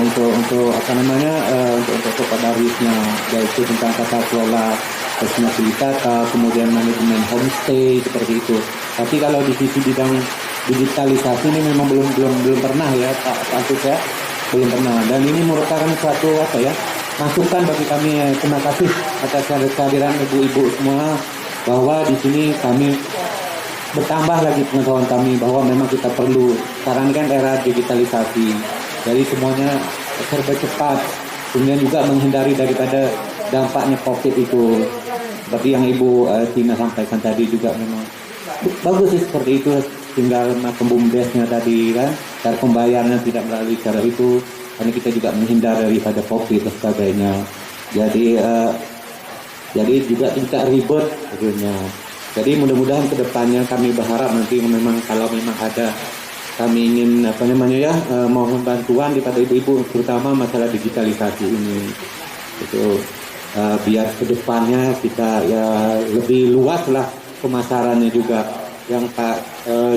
untuk apa namanya untuk padarisnya, yaitu tentang tata kelola destinasi wisata, kemudian manajemen homestay seperti itu. Tapi kalau di sisi bidang digitalisasi ini memang belum pernah ya Pak Agus ya, belum pernah. Dan ini merupakan suatu masukan bagi kami. Terima kasih atas kehadiran ibu-ibu semua, bahwa di sini kami bertambah lagi pengetahuan kami bahwa memang kita perlu. Sekarang kan era digitalisasi, jadi semuanya serba cepat, kemudian juga menghindari daripada dampaknya COVID itu. Seperti yang Ibu Tina sampaikan tadi juga memang bagus sih seperti itu. Tinggal BUMDes-nya tadi kan, cara pembayarannya tidak melalui cara itu, karena kita juga menghindar daripada COVID dan sebagainya. Jadi juga tidak ribet akhirnya. Jadi mudah-mudahan kedepannya kami berharap nanti memang kalau memang ada kami ingin mohon bantuan daripada ibu-ibu, terutama masalah digitalisasi ini. Itu biar kedepannya kita lebih luas lah pemasarannya juga. Yang Pak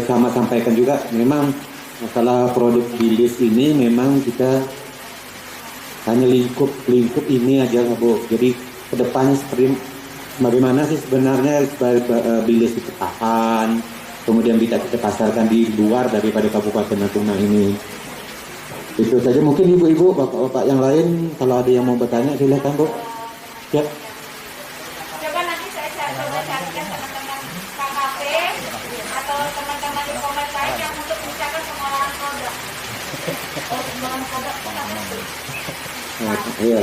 sama sampaikan juga, memang masalah produk bilis ini memang kita hanya lingkup ini aja Bu. Jadi kedepannya seperti bagaimana sih sebenarnya bilis itu kapan, kemudian bisa kita pasarkan di luar daripada Kabupaten Natuna ini. Itu saja. Mungkin ibu-ibu, bapak-bapak yang lain kalau ada yang mau bertanya silakan Bu. Ya. Coba nanti saya coba carikan teman-teman KKP atau teman-teman e-commerce lain yang untuk misalkan pengolahan produk. Pengolahan produk itu apa sih? Iya.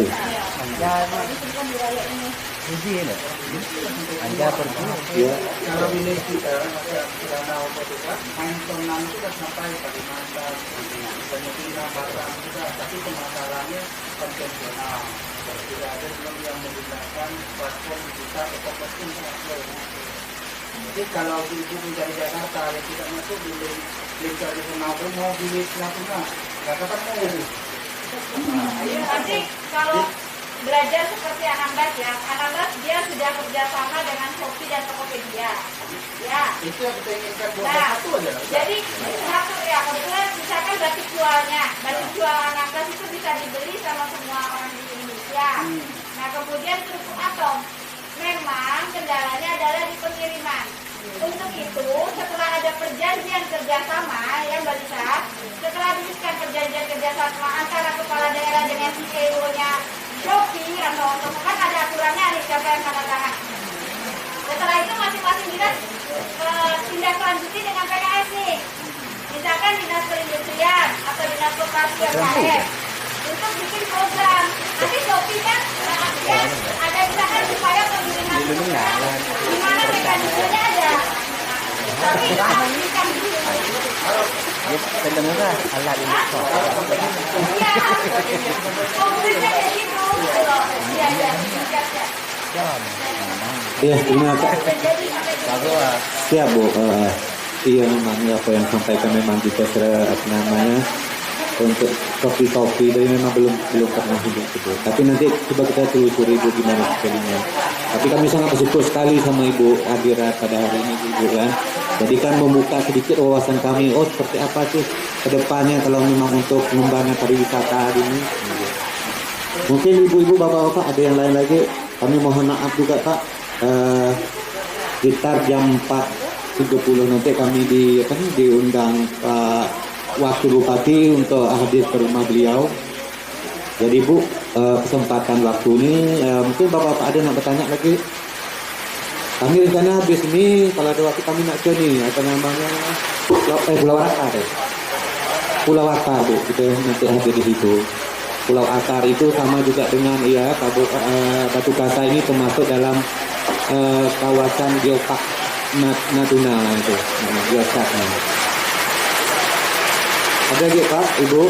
Jadi bukan wilayah ini. Anda pergi Ya. kalau bilik kita sudah tahu petugas main tonan itu sudah sampai Kalimantan, Filipina, Batam juga, tapi pemasarannya konvensional. Tidak ada belum yang menggunakan platform digital atau platform transport. Jadi kalau ibu mencari Jakarta yang tidak masuk di link tradisional itu mau bilik Natuna, nggak ketemu. Nanti kalau belajar seperti Anambas ya, Anambas dia sudah kerjasama dengan Shopee dan Tokopedia. Ya. Itu yang kita inginkan buat satu aja. Jadi satu ya, kebetulan misalkan batik jualnya, batik jual Anambas itu bisa dibeli sama semua orang di Indonesia. Nah kemudian pupuk atom, memang kendalanya adalah di pengiriman. Untuk itu setelah ada perjanjian kerjasama ya Mbak Lisa, setelah diberikan perjanjian kerjasama antara kepala daerah dengan CEO-nya Shopee atau kan ada aturannya nih siapa yang tanda tangan. Setelah itu masing-masing dinas tindak lanjuti dengan PKS nih. Misalkan dinas perindustrian atau dinas koperasi UMKM untuk bikin program. Nanti Shopee kan ada misalkan supaya pengiriman di mana mekanismenya ada. Tapi kan dulu. Sebenarnya alat ini kok. Iya. Konkretnya kayak gitu. Iya. Ya, terima kasih. Siap Bu. Iya memang apa yang sampaikan memang kita namanya untuk topi dari memang belum pernah hidup gitu. Tapi nanti coba kita telusuri Ibu gimana sekalinya. Tapi kami sangat bersyukur sekali sama Ibu hadirat pada hari ini Ibu kan. Jadi kan membuka sedikit wawasan kami, seperti apa sih kedepannya kalau memang untuk pengembangan pariwisata ini. Mungkin ibu-ibu, bapak-bapak ada yang lain lagi. Kami mohon maaf juga Pak. Sekitar jam 4.30 nanti kami diundang Pak Wakil Bupati untuk hadir ke rumah beliau. Jadi Bu, kesempatan waktu ini mungkin bapak-bapak ada yang bertanya lagi. Kami rencana habis ini kalau ada waktu kami nak ke ni Pulau Akar. Pulau Akar Bu, kita nanti hadir di situ. Pulau Akar itu sama juga dengan Batu Kasa ini termasuk dalam kawasan geopark Natuna itu, geoparknya. Ada lagi Pak, Ibu?